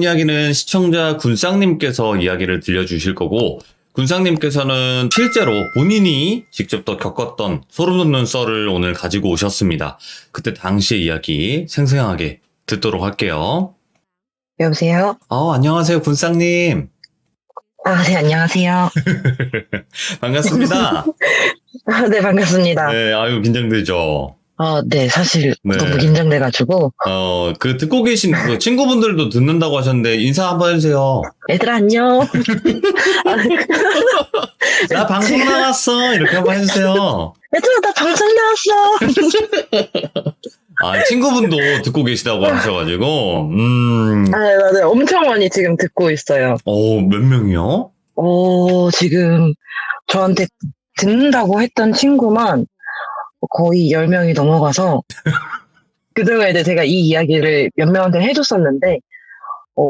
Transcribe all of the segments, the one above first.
이야기는 시청자 군상님께서 이야기를 들려주실 거고, 군상님께서는 실제로 본인이 직접 또 겪었던 소름 돋는 썰을 오늘 가지고 오셨습니다. 그때 당시의 이야기 생생하게 듣도록 할게요. 여보세요? 안녕하세요, 군상님. 네, 안녕하세요. 반갑습니다. 네, 반갑습니다. 네, 아유, 긴장되죠? 네, 사실 네. 너무 긴장돼가지고. 듣고 계신 그 친구분들도 듣는다고 하셨는데, 인사 한번 해주세요. 얘들아, 안녕. 나 방송 나왔어! 이렇게 한번 해주세요. 얘들아, 나 방송 나왔어. 친구분도 듣고 계시다고 하셔가지고, 네, 맞아요. 엄청 많이 지금 듣고 있어요. 몇 명이요? 지금 저한테 듣는다고 했던 친구만 거의 10명이 넘어가서, 그동안 이제 제가 이 이야기를 몇 명한테 해줬었는데,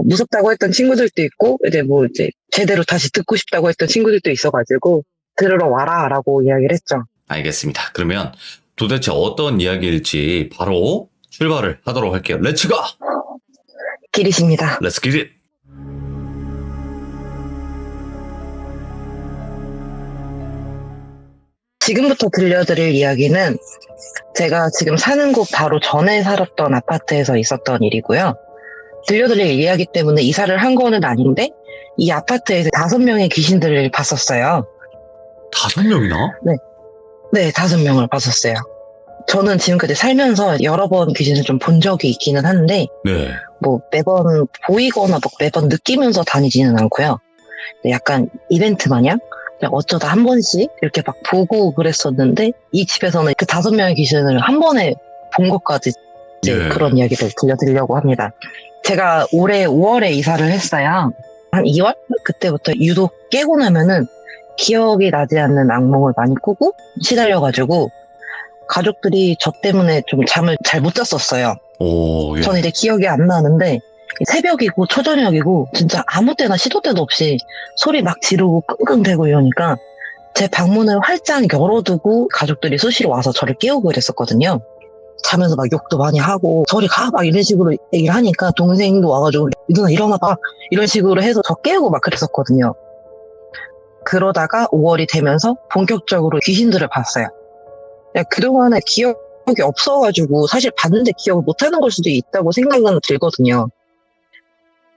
무섭다고 했던 친구들도 있고, 이제 제대로 다시 듣고 싶다고 했던 친구들도 있어가지고, 들으러 와라, 라고 이야기를 했죠. 알겠습니다. 그러면 도대체 어떤 이야기일지 바로 출발을 하도록 할게요. 렛츠 고! 기리십니다. 렛츠 기 잇! 지금부터 들려드릴 이야기는 제가 지금 사는 곳 바로 전에 살았던 아파트에서 있었던 일이고요. 들려드릴 이야기 때문에 이사를 한 거는 아닌데 이 아파트에서 5명의 귀신들을 봤었어요. 5명이나? 네, 5명을 봤었어요. 저는 지금까지 살면서 여러 번 귀신을 좀 본 적이 있기는 한데 네. 매번 보이거나 매번 느끼면서 다니지는 않고요. 약간 이벤트 마냥 그냥 어쩌다 한 번씩 이렇게 막 보고 그랬었는데 이 집에서는 그 5명의 귀신을 한 번에 본 것까지 이제 그런 이야기를 들려드리려고 합니다. 제가 올해 5월에 이사를 했어요. 한 2월? 그때부터 유독 깨고 나면은 기억이 나지 않는 악몽을 많이 꾸고 시달려가지고 가족들이 저 때문에 좀 잠을 잘 못 잤었어요. 예. 저는 이제 기억이 안 나는데 새벽이고 초저녁이고 진짜 아무 때나 시도 때도 없이 소리 막 지르고 끙끙대고 이러니까 제 방문을 활짝 열어두고 가족들이 수시로 와서 저를 깨우고 그랬었거든요. 자면서 막 욕도 많이 하고 저리 가 막 이런 식으로 얘기를 하니까 동생도 와가지고 누나 일어나 봐 이런 식으로 해서 저 깨우고 막 그랬었거든요. 그러다가 5월이 되면서 본격적으로 귀신들을 봤어요. 그동안에 기억이 없어가지고 사실 봤는데 기억을 못하는 걸 수도 있다고 생각은 들거든요.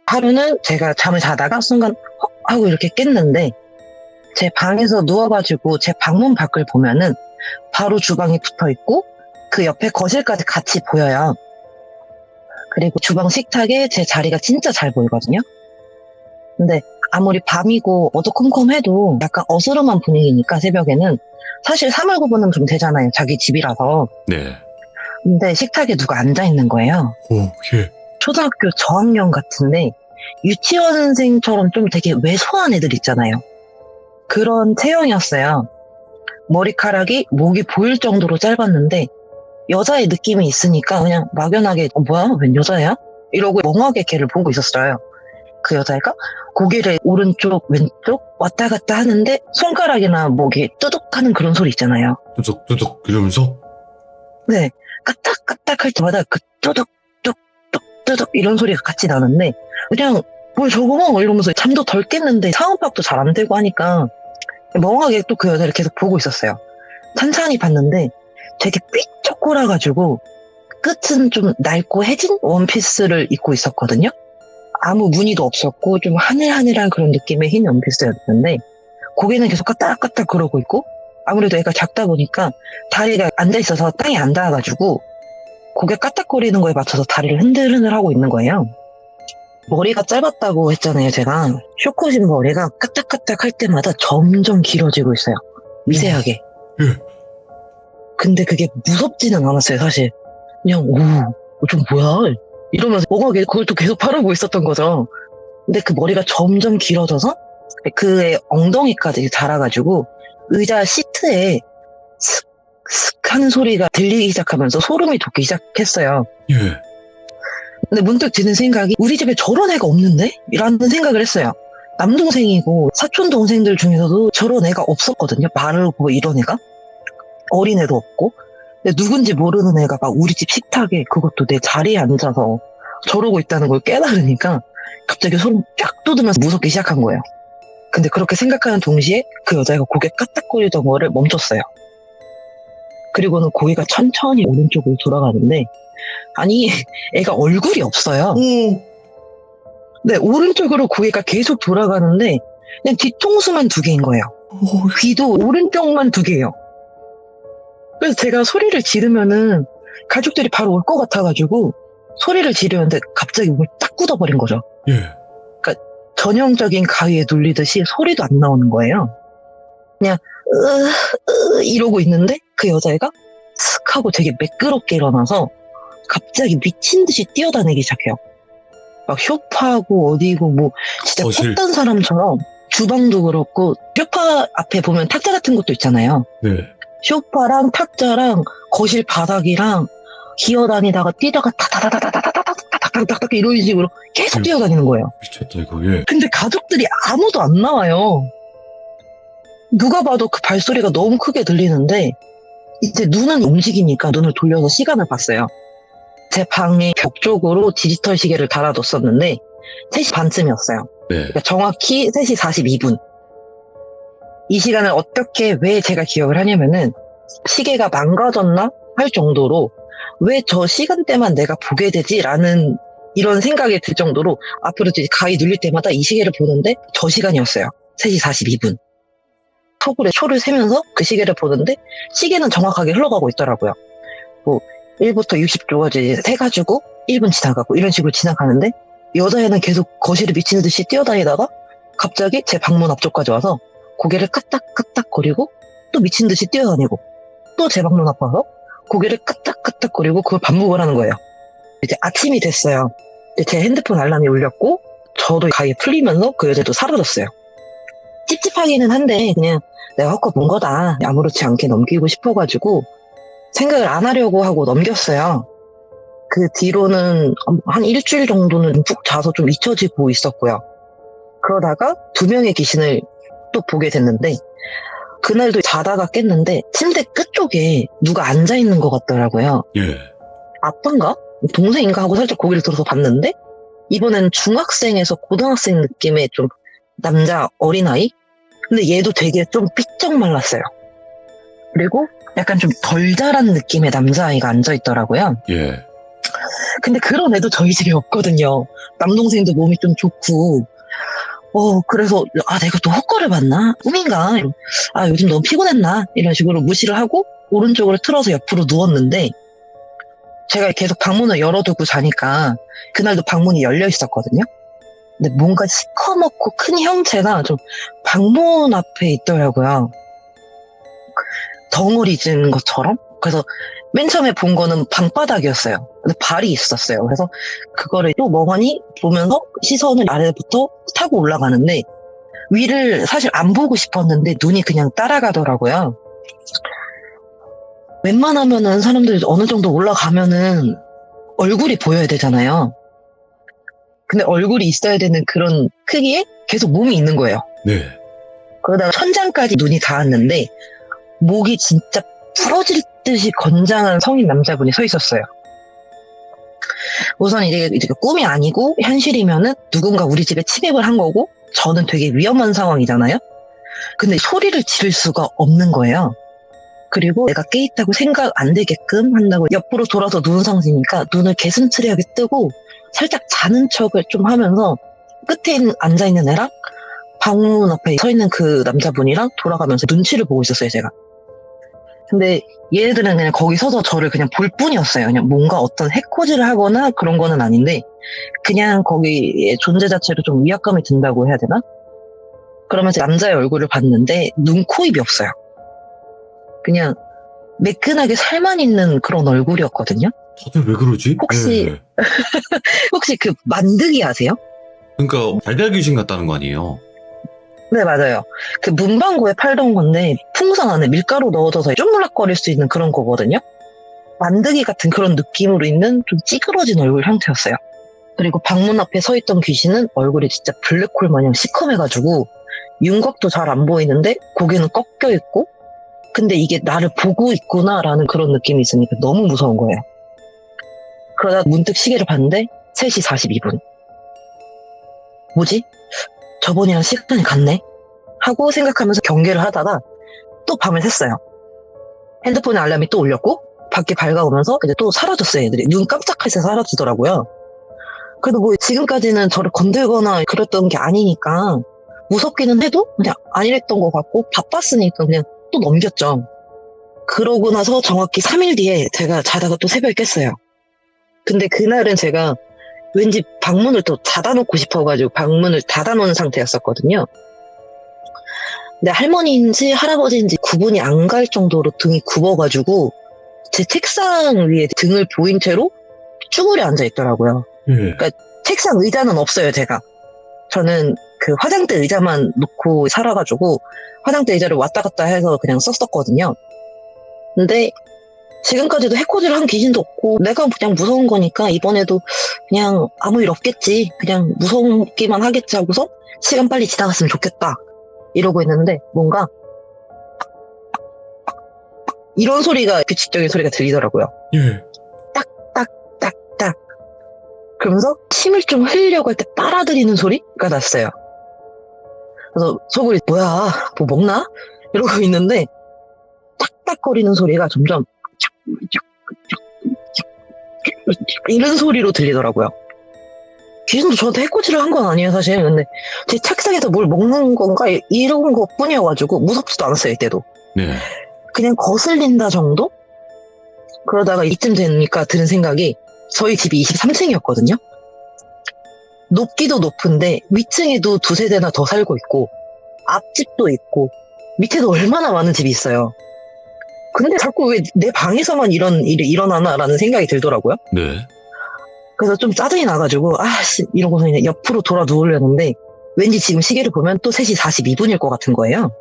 하루는 제가 잠을 자다가 순간 헉 하고 이렇게 깼는데 제 방에서 누워가지고 제 방문 밖을 보면은 바로 주방이 붙어있고 그 옆에 거실까지 같이 보여요. 그리고 주방 식탁에 제 자리가 진짜 잘 보이거든요. 근데 아무리 밤이고 어두컴컴해도 약간 어스름한 분위기니까 새벽에는 사실 3월 구분은 좀 되잖아요. 자기 집이라서. 네. 근데 식탁에 누가 앉아있는 거예요. 예. 초등학교 저학년 같은데 유치원생처럼 좀 되게 왜소한 애들 있잖아요. 그런 체형이었어요. 머리카락이 목이 보일 정도로 짧았는데 여자의 느낌이 있으니까 그냥 막연하게 뭐야? 웬 여자야? 이러고 멍하게 걔를 보고 있었어요. 그 여자애가 고개를 오른쪽 왼쪽 왔다 갔다 하는데 손가락이나 목이 뚜둑하는 그런 소리 있잖아요. 뚜둑 이러면서? 네. 까딱까딱 할 때마다 그 뚜둑 뚜둑 이런 소리가 같이 나는데 그냥 뭘 저거 이러면서 잠도 덜 깼는데 상음박도 잘 안 되고 하니까 멍하게 또 그 여자를 계속 보고 있었어요. 찬찬히 봤는데 되게 삐쩍 꼴아가지고 끝은 좀 낡고 해진 원피스를 입고 있었거든요. 아무 무늬도 없었고 좀 하늘하늘한 그런 느낌의 흰 원피스였는데 고개는 계속 까딱까딱 그러고 있고 아무래도 애가 작다 보니까 다리가 앉아있어서 땅에 안 닿아가지고 고개 까딱거리는 거에 맞춰서 다리를 흔들흔들 하고 있는 거예요. 머리가 짧았다고 했잖아요, 제가. 쇼컷인 머리가 까딱까딱 할 때마다 점점 길어지고 있어요. 미세하게. 근데 그게 무섭지는 않았어요, 사실. 그냥, 좀 뭐야? 이러면서 멍하게 그걸 또 계속 바라보고 있었던 거죠. 근데 그 머리가 점점 길어져서 그의 엉덩이까지 자라가지고 의자 시트에 슥 하는 소리가 들리기 시작하면서 소름이 돋기 시작했어요. 예. 근데 문득 드는 생각이 우리 집에 저런 애가 없는데? 라는 생각을 했어요. 남동생이고 사촌 동생들 중에서도 저런 애가 없었거든요. 마르고 이런 애가. 어린애도 없고. 근데 누군지 모르는 애가 막 우리 집 식탁에 그것도 내 자리에 앉아서 저러고 있다는 걸 깨달으니까 갑자기 소름 쫙 돋으면서 무섭기 시작한 거예요. 근데 그렇게 생각하는 동시에 그 여자애가 고개 까딱거리던 거를 멈췄어요. 그리고는 고개가 천천히 오른쪽으로 돌아가는데, 아니, 애가 얼굴이 없어요. 네, 오른쪽으로 고개가 계속 돌아가는데 그냥 뒤통수만 2개인 거예요. 귀도 오른쪽만 2개예요. 그래서 제가 소리를 지르면은 가족들이 바로 올 것 같아가지고 소리를 지르는데 갑자기 목을 딱 굳어버린 거죠. 예. 전형적인 가위에 눌리듯이 소리도 안 나오는 거예요. 그냥 이러고 있는데 그 여자애가 슥 하고 되게 매끄럽게 일어나서 갑자기 미친 듯이 뛰어다니기 시작해요. 막 쇼파하고 어디고 뭐 진짜 거실. 컸던 사람처럼 주방도 그렇고 쇼파 앞에 보면 탁자 같은 것도 있잖아요. 네. 쇼파랑 탁자랑 거실 바닥이랑 기어다니다가 뛰다가 타타타타타타타타타타타타 이런 식으로 계속 뛰어다니는 거예요. 미쳤다 이거. 예. 근데 가족들이 아무도 안 나와요. 누가 봐도 그 발소리가 너무 크게 들리는데 이제 눈은 움직이니까 눈을 돌려서 시간을 봤어요. 제 방의 벽 쪽으로 디지털 시계를 달아뒀었는데 3시 반쯤이었어요. 네. 그러니까 정확히 3시 42분. 이 시간을 어떻게 왜 제가 기억을 하냐면은 시계가 망가졌나 할 정도로 왜 저 시간대만 내가 보게 되지라는 이런 생각이 들 정도로 앞으로 이제 가위 눌릴 때마다 이 시계를 보는데 저 시간이었어요. 3시 42분. 턱으로 초를 세면서 그 시계를 보는데 시계는 정확하게 흘러가고 있더라고요. 뭐 1부터 60조가 이제 세가지고 1분 지나가고 이런 식으로 지나가는데 여자애는 계속 거실에 미친 듯이 뛰어다니다가 갑자기 제 방문 앞쪽까지 와서 고개를 까딱까딱거리고 또 미친 듯이 뛰어다니고 또 제 방문 앞 와서 고개를 까딱까딱거리고 그걸 반복을 하는 거예요. 이제 아침이 됐어요. 제 핸드폰 알람이 울렸고 저도 가위에 풀리면서 그 여자도 사라졌어요. 찝찝하기는 한데 그냥 내가 헛것 본 거다. 아무렇지 않게 넘기고 싶어가지고 생각을 안 하려고 하고 넘겼어요. 그 뒤로는 한 일주일 정도는 푹 자서 좀 잊혀지고 있었고요. 그러다가 2명의 귀신을 또 보게 됐는데 그날도 자다가 깼는데 침대 끝쪽에 누가 앉아있는 것 같더라고요. 예. 아빠인가? 동생인가 하고 살짝 고개를 들어서 봤는데 이번엔 중학생에서 고등학생 느낌의 좀 남자 어린아이? 근데 얘도 되게 좀 삐쩍 말랐어요. 그리고 약간 좀 덜 자란 느낌의 남자아이가 앉아있더라고요. 예. 근데 그런 애도 저희 집에 없거든요. 남동생도 몸이 좀 좋고 그래서 내가 또 헛거를 봤나? 꿈인가? 요즘 너무 피곤했나? 이런 식으로 무시를 하고 오른쪽으로 틀어서 옆으로 누웠는데 제가 계속 방문을 열어두고 자니까 그날도 방문이 열려 있었거든요. 근데 뭔가 시커멓고 큰 형체가 좀 방문 앞에 있더라고요. 덩어리 진 것처럼. 그래서 맨 처음에 본 거는 방바닥이었어요. 근데 발이 있었어요. 그래서 그거를 또 멍하니 보면서 시선을 아래부터 타고 올라가는데 위를 사실 안 보고 싶었는데 눈이 그냥 따라가더라고요. 웬만하면은 사람들이 어느 정도 올라가면은 얼굴이 보여야 되잖아요. 근데 얼굴이 있어야 되는 그런 크기에 계속 몸이 있는 거예요. 네. 그러다가 천장까지 눈이 닿았는데 목이 진짜 부러질 듯이 건장한 성인 남자분이 서 있었어요. 우선 이게 꿈이 아니고 현실이면은 누군가 우리 집에 침입을 한 거고 저는 되게 위험한 상황이잖아요. 근데 소리를 지를 수가 없는 거예요. 그리고 내가 깨있다고 생각 안 되게끔 한다고 옆으로 돌아서 누운 상태니까 눈을 개슴츠레하게 뜨고 살짝 자는 척을 좀 하면서 끝에 앉아있는 애랑 방문 앞에 서 있는 그 남자분이랑 돌아가면서 눈치를 보고 있었어요, 제가. 근데 얘네들은 그냥 거기 서서 저를 그냥 볼 뿐이었어요. 그냥 뭔가 어떤 해코지를 하거나 그런 거는 아닌데 그냥 거기의 존재 자체로 좀 위압감이 든다고 해야 되나? 그러면서 남자의 얼굴을 봤는데 눈, 코, 입이 없어요. 그냥 매끈하게 살만 있는 그런 얼굴이었거든요. 다들 왜 그러지? 혹시 예. 혹시 그 만드기 아세요? 그러니까 달걀 귀신 같다는 거 아니에요? 네, 맞아요. 그 문방구에 팔던 건데 풍선 안에 밀가루 넣어줘서 쪼물락거릴 수 있는 그런 거거든요. 만드기 같은 그런 느낌으로 있는 좀 찌그러진 얼굴 형태였어요. 그리고 방문 앞에 서 있던 귀신은 얼굴이 진짜 블랙홀 마냥 시커매가지고 윤곽도 잘 안 보이는데 고개는 꺾여 있고 근데 이게 나를 보고 있구나라는 그런 느낌이 있으니까 너무 무서운 거예요. 그러다 문득 시계를 봤는데 3시 42분. 뭐지? 저번이랑 시간이 같네? 하고 생각하면서 경계를 하다가 또 밤을 샜어요. 핸드폰에 알람이 또 울렸고 밖에 밝아오면서 이제 또 사라졌어요. 애들이 눈 깜짝할 새 사라지더라고요. 그래도 뭐 지금까지는 저를 건들거나 그랬던 게 아니니까 무섭기는 해도 그냥 아니랬던 것 같고 바빴으니까 그냥 또 넘겼죠. 그러고 나서 정확히 3일 뒤에 제가 자다가 또 새벽에 깼어요. 근데 그날은 제가 왠지 방문을 또 닫아놓고 싶어가지고 방문을 닫아놓은 상태였었거든요. 근데 할머니인지 할아버지인지 구분이 안 갈 정도로 등이 굽어가지고 제 책상 위에 등을 보인 채로 쭈그려 앉아 있더라고요. 예. 책상 의자는 없어요, 제가. 저는 그 화장대 의자만 놓고 살아가지고 화장대 의자를 왔다 갔다 해서 그냥 썼었거든요. 근데 지금까지도 해코지를 한 귀신도 없고 내가 그냥 무서운 거니까 이번에도 그냥 아무 일 없겠지. 그냥 무섭기만 하겠지 하고서 시간 빨리 지나갔으면 좋겠다. 이러고 있는데 뭔가 이런 소리가 규칙적인 소리가 들리더라고요. 예. 딱딱딱딱. 그러면서 침을 좀 흘리려고 할 때 빨아들이는 소리가 났어요. 그래서 속으로 뭐야 뭐 먹나? 이러고 있는데 딱딱거리는 소리가 점점 이런 소리로 들리더라고요. 귀신도 저한테 해코지를 한 건 아니에요 사실. 근데 제 책상에서 뭘 먹는 건가 이런 것 뿐이어가지고 무섭지도 않았어요 이때도. 네. 그냥 거슬린다 정도? 그러다가 이쯤 되니까 드는 생각이 저희 집이 23층이었거든요. 높기도 높은데 위층에도 두세 대나 더 살고 있고 앞집도 있고 밑에도 얼마나 많은 집이 있어요. 근데 자꾸 왜 내 방에서만 이런 일이 일어나나라는 생각이 들더라고요. 네. 그래서 좀 짜증이 나가지고 아씨 이러고서 그냥 옆으로 돌아 누우려는데 왠지 지금 시계를 보면 또 3시 42분일 것 같은 거예요.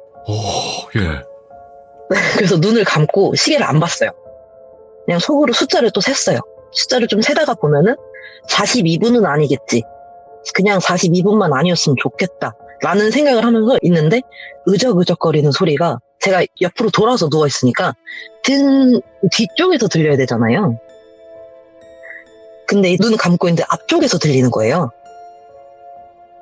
예. 그래서 눈을 감고 시계를 안 봤어요. 그냥 속으로 숫자를 또 셌어요. 숫자를 좀 세다가 보면은 42분은 아니겠지. 그냥 42분만 아니었으면 좋겠다. 라는 생각을 하면서 있는데 으적으적거리는 소리가 제가 옆으로 돌아서 누워있으니까 등 뒤쪽에서 들려야 되잖아요. 근데 눈을 감고 있는데 앞쪽에서 들리는 거예요.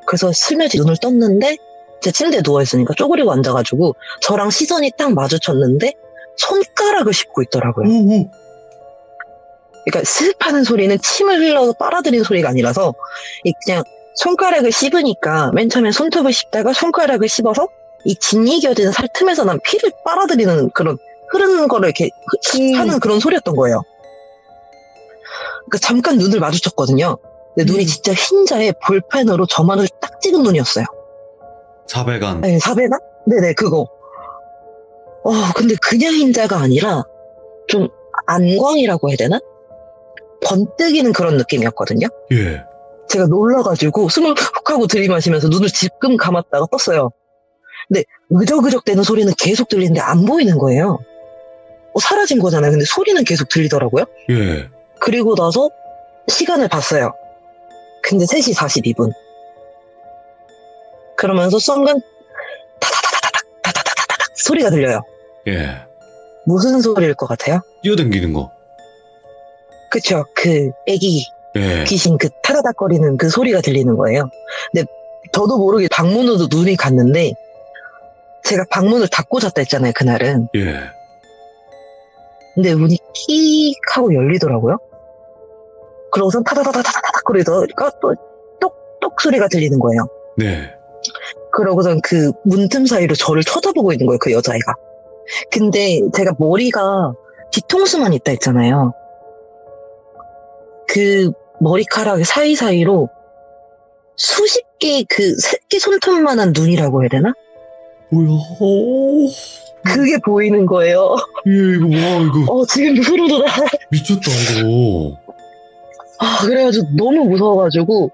그래서 슬며시 눈을 떴는데 제 침대에 누워있으니까 쪼그리고 앉아가지고 저랑 시선이 딱 마주쳤는데 손가락을 씹고 있더라고요. 오오. 그러니까 스흡 하는 소리는 침을 흘러서 빨아들이는 소리가 아니라서 그냥 손가락을 씹으니까 맨 처음에 손톱을 씹다가 손가락을 씹어서 이 짓이겨진 살 틈에서 난 피를 빨아들이는 그런 흐르는 거를 이렇게 하는 그런 소리였던 거예요. 그러니까 잠깐 눈을 마주쳤거든요. 근데 눈이 진짜 흰자에 볼펜으로 저만을 딱 찍은 눈이었어요. 사배간. 네, 사배나? 네네, 그거. 근데 그냥 흰자가 아니라 좀 안광이라고 해야 되나? 번뜩이는 그런 느낌이었거든요. 예. 제가 놀라가지고 숨을 훅 하고 들이마시면서 눈을 지금 감았다가 떴어요. 근데 으적으적 되는 소리는 계속 들리는데 안 보이는 거예요. 사라진 거잖아요. 근데 소리는 계속 들리더라고요. 예. 그리고 나서 시간을 봤어요. 근데 3시 42분. 그러면서 순간 타다다다닥 타다다다닥 소리가 들려요. 예. 무슨 소리일 것 같아요? 뛰어댕기는 거. 그쵸. 그 애기 예. 귀신 그 타다닥거리는 그 소리가 들리는 거예요. 근데 저도 모르게 방문으로 눈이 갔는데 제가 방문을 닫고 잤다 했잖아요. 그날은. 예. 근데 문이 킥 하고 열리더라고요. 그러고선 타다다다다닥 거리다가 또 똑똑 소리가 들리는 거예요. 네. 그러고선 그 문틈 사이로 저를 쳐다보고 있는 거예요. 그 여자애가. 근데 제가 머리가 뒤통수만 있다 했잖아요. 그 머리카락 사이사이로 수십 개의 그 새끼 손톱만한 눈이라고 해야 되나? 뭐야? 그게 보이는 거예요. 예, 이거 와, 이거 지금 소름 돋아. 미쳤다, 이거. 그래가지고 너무 무서워가지고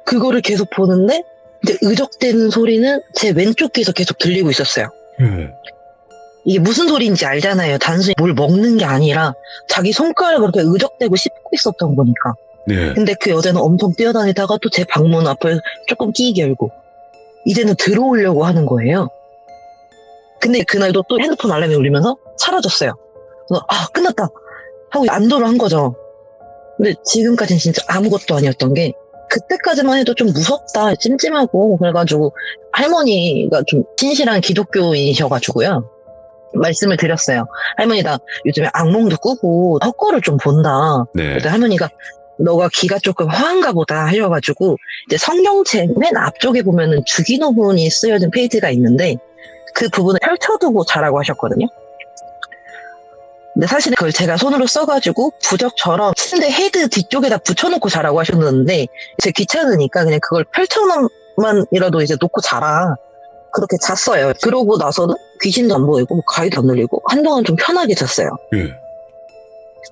그거를 계속 보는데 이제 으적대는 소리는 제 왼쪽 귀에서 계속 들리고 있었어요. 예. 이게 무슨 소리인지 알잖아요. 단순히 뭘 먹는 게 아니라 자기 손가락을 그렇게 으적대고 씹고 있었던 거니까. 네. 근데 그 여자는 엄청 뛰어다니다가 또 제 방문 앞을 조금 끼 열고 이제는 들어오려고 하는 거예요. 근데 그날도 또 핸드폰 알람이 울리면서 사라졌어요. 그래서 끝났다 하고 안도를 한 거죠. 근데 지금까지는 진짜 아무것도 아니었던 게 그때까지만 해도 좀 무섭다, 찜찜하고, 그래가지고, 할머니가 좀 신실한 기독교인이셔가지고요. 말씀을 드렸어요. 할머니, 나 요즘에 악몽도 꾸고, 헛거를 좀 본다. 네. 그래서 할머니가, 너가 기가 조금 화한가 보다 하셔가지고, 이제 성경책 맨 앞쪽에 보면은 주기도문이 쓰여진 페이지가 있는데, 그 부분을 펼쳐두고 자라고 하셨거든요. 근데 사실 그걸 제가 손으로 써가지고 부적처럼 침대 헤드 뒤쪽에다 붙여놓고 자라고 하셨는데 제가 귀찮으니까 그냥 그걸 펼쳐만이라도 이제 놓고 자라. 그렇게 잤어요. 그러고 나서는 귀신도 안 보이고 뭐 가위도 안 눌리고 한동안 좀 편하게 잤어요. 예.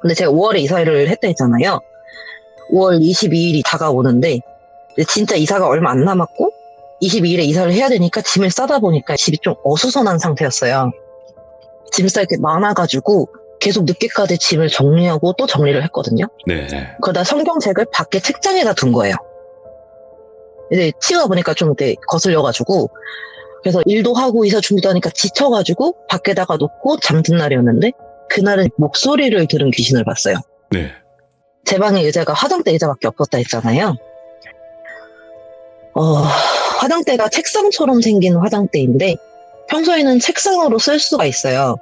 근데 제가 5월에 이사를 했다 했잖아요. 5월 22일이 다가오는데 진짜 이사가 얼마 안 남았고 22일에 이사를 해야 되니까 짐을 싸다 보니까 집이 좀 어수선한 상태였어요. 짐 쌀 게 많아가지고 계속 늦게까지 짐을 정리하고 또 정리를 했거든요. 네. 그러다 성경책을 밖에 책장에다 둔 거예요. 이제 치우다 보니까 좀 이렇게 거슬려가지고 그래서 일도 하고 이사 준비도 하니까 지쳐가지고 밖에다가 놓고 잠든 날이었는데 그날은 목소리를 들은 귀신을 봤어요. 네. 제 방에 의자가 화장대 의자밖에 없었다 했잖아요. 화장대가 책상처럼 생긴 화장대인데 평소에는 책상으로 쓸 수가 있어요.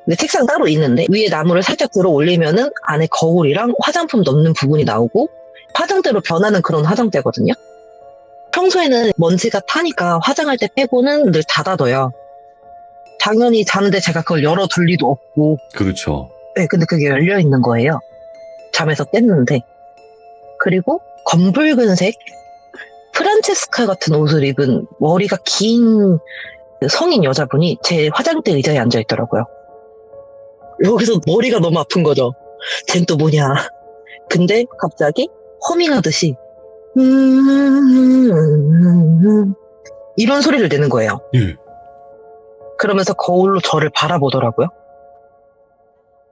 근데 책상 따로 있는데 위에 나무를 살짝 들어 올리면은 안에 거울이랑 화장품 넣는 부분이 나오고 화장대로 변하는 그런 화장대거든요. 평소에는 먼지가 타니까 화장할 때 빼고는 늘 닫아둬요. 당연히 자는데 제가 그걸 열어둘 리도 없고. 그렇죠. 네, 근데 그게 열려 있는 거예요. 잠에서 깼는데. 그리고 검붉은색 프란체스카 같은 옷을 입은 머리가 긴 성인 여자분이 제 화장대 의자에 앉아 있더라고요. 여기서 머리가 너무 아픈 거죠. 쟨 또 뭐냐. 근데 갑자기 허밍하듯이 이런 소리를 내는 거예요. 예. 그러면서 거울로 저를 바라보더라고요.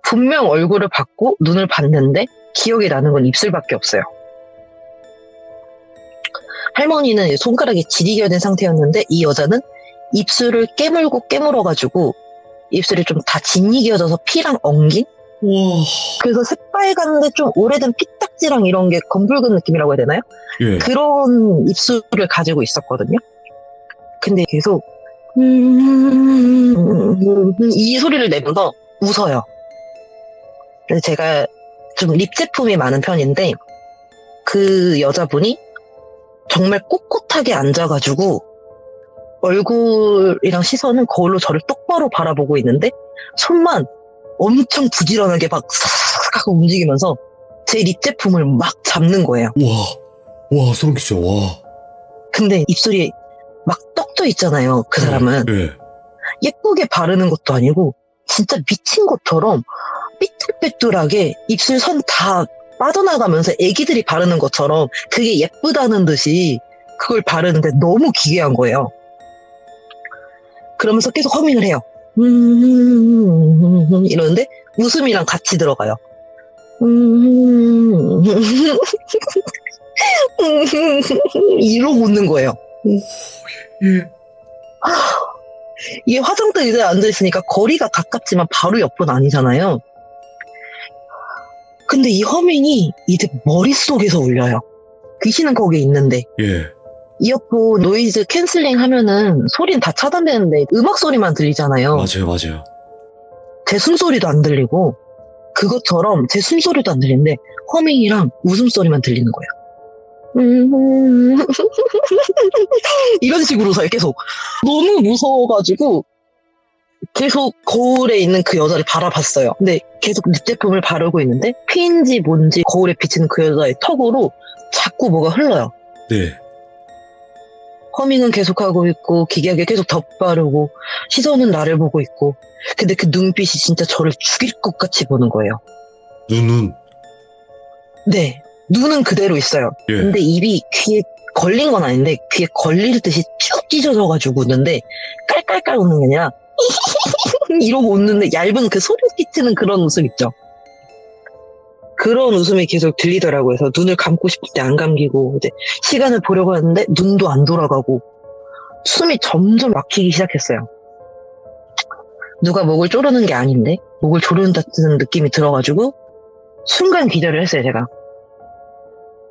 분명 얼굴을 봤고 눈을 봤는데 기억이 나는 건 입술밖에 없어요. 할머니는 손가락이 지리게 된 상태였는데 이 여자는 입술을 깨물고 깨물어가지고 입술이 좀 다 짓이겨져서 피랑 엉긴? 와. 그래서 새빨간데 좀 오래된 피딱지랑 이런 게 검붉은 느낌이라고 해야 되나요? 예. 그런 입술을 가지고 있었거든요. 근데 계속 이 소리를 내면서 웃어요. 그래서 제가 좀 립 제품이 많은 편인데 그 여자분이 정말 꼿꼿하게 앉아가지고 얼굴이랑 시선은 거울로 저를 똑바로 바라보고 있는데 손만 엄청 부지런하게 막 싹싹 움직이면서 제 립 제품을 막 잡는 거예요. 와, 소름 끼쳐, 와. 근데 입술이 막 떡져 있잖아요, 그 사람은. 예. 예쁘게 바르는 것도 아니고 진짜 미친 것처럼 삐뚤삐뚤하게 입술 선 다 빠져나가면서 애기들이 바르는 것처럼 그게 예쁘다는 듯이 그걸 바르는데 너무 기괴한 거예요. 그러면서 계속 허밍을 해요. 이러는데 웃음이랑 같이 들어가요. 이러고 웃는 거예요. 예. 이게 화장대 의자에 앉아있으니까 거리가 가깝지만 바로 옆은 아니잖아요. 근데 이 허밍이 이제 머릿속에서 울려요. 귀신은 거기에 있는데. 예. 이어폰 노이즈 캔슬링 하면은 소리는 다 차단되는데 음악 소리만 들리잖아요. 맞아요. 제 숨소리도 안 들리고 그것처럼 제 숨소리도 안 들리는데 허밍이랑 웃음소리만 들리는 거예요. 이런 식으로 서요, 계속. 너무 무서워가지고 계속 거울에 있는 그 여자를 바라봤어요. 근데 계속 립 제품을 바르고 있는데 피인지 뭔지 거울에 비치는 그 여자의 턱으로 자꾸 뭐가 흘러요. 네. 허밍은 계속하고 있고 기괴하게 계속 덧바르고 시선은 나를 보고 있고 근데 그 눈빛이 진짜 저를 죽일 것 같이 보는 거예요. 눈은. 네, 눈은 그대로 있어요. 예. 근데 입이 귀에 걸린 건 아닌데 귀에 걸릴 듯이 쭉 찢어져가지고 웃는데 깔깔깔 웃는 게 아니라 이러고 웃는데 얇은 그 소리 끼치는 그런 웃음 있죠. 그런 웃음이 계속 들리더라고요. 그래서 눈을 감고 싶을 때 안 감기고 이제 시간을 보려고 하는데 눈도 안 돌아가고 숨이 점점 막히기 시작했어요. 누가 목을 조르는 게 아닌데 목을 조르는 듯한 느낌이 들어가지고 순간 기절을 했어요, 제가.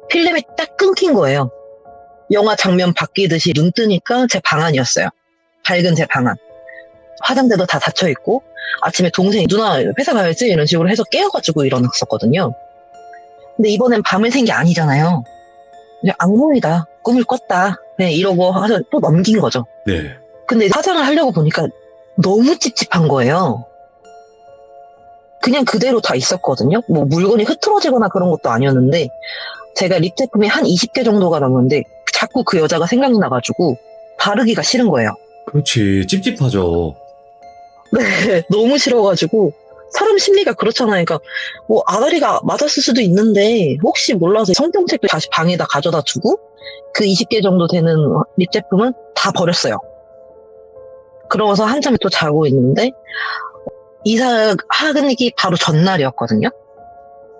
필름이 딱 끊긴 거예요. 영화 장면 바뀌듯이 눈 뜨니까 제 방 안이었어요. 밝은 제 방 안. 화장대도 다 닫혀있고, 아침에 동생이 누나 회사 가야지 이런 식으로 해서 깨워가지고 일어났었거든요. 근데 이번엔 밤을 샌 게 아니잖아요. 그냥 악몽이다. 꿈을 꿨다. 네, 이러고 해서 또 넘긴 거죠. 네. 근데 화장을 하려고 보니까 너무 찝찝한 거예요. 그냥 그대로 다 있었거든요. 뭐 물건이 흐트러지거나 그런 것도 아니었는데 제가 립 제품이 한 20개 정도가 넘는데 자꾸 그 여자가 생각나가지고 바르기가 싫은 거예요. 그렇지. 찝찝하죠. 네, 너무 싫어가지고 사람 심리가 그렇잖아요. 그러니까 뭐 아다리가 맞았을 수도 있는데 혹시 몰라서 성경책도 다시 방에다 가져다 두고 그 20개 정도 되는 립 제품은 다 버렸어요. 그러고서 한참 또 자고 있는데 이사하기 바로 전날이었거든요.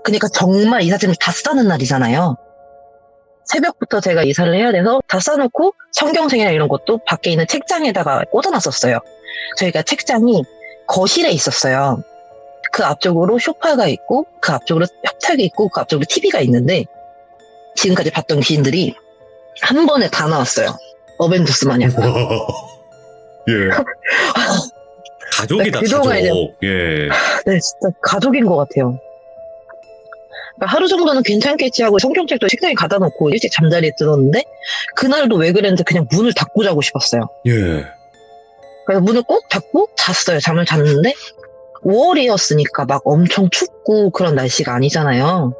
그러니까 정말 이삿짐을 다 싸는 날이잖아요. 새벽부터 제가 이사를 해야 돼서 다 싸놓고 성경책이나 이런 것도 밖에 있는 책장에다가 꽂아놨었어요. 저희가 책장이 거실에 있었어요. 그 앞쪽으로 소파가 있고 그 앞쪽으로 협탁이 있고 그 앞쪽으로 TV가 있는데 지금까지 봤던 귀신들이 한 번에 다 나왔어요. 어벤져스 마냥. 예. 가족이다, 그동안 가족. 이제- 예. 네, 진짜 가족인 것 같아요. 그러니까 하루 정도는 괜찮겠지 하고 성경책도 책장에 갖다 놓고 일찍 잠자리에 들었는데 그날도 왜 그랬는지 그냥 문을 닫고 자고 싶었어요. 예. 그래서 문을 꼭 닫고 잤어요. 잠을 잤는데 5월이었으니까 막 엄청 춥고 그런 날씨가 아니잖아요.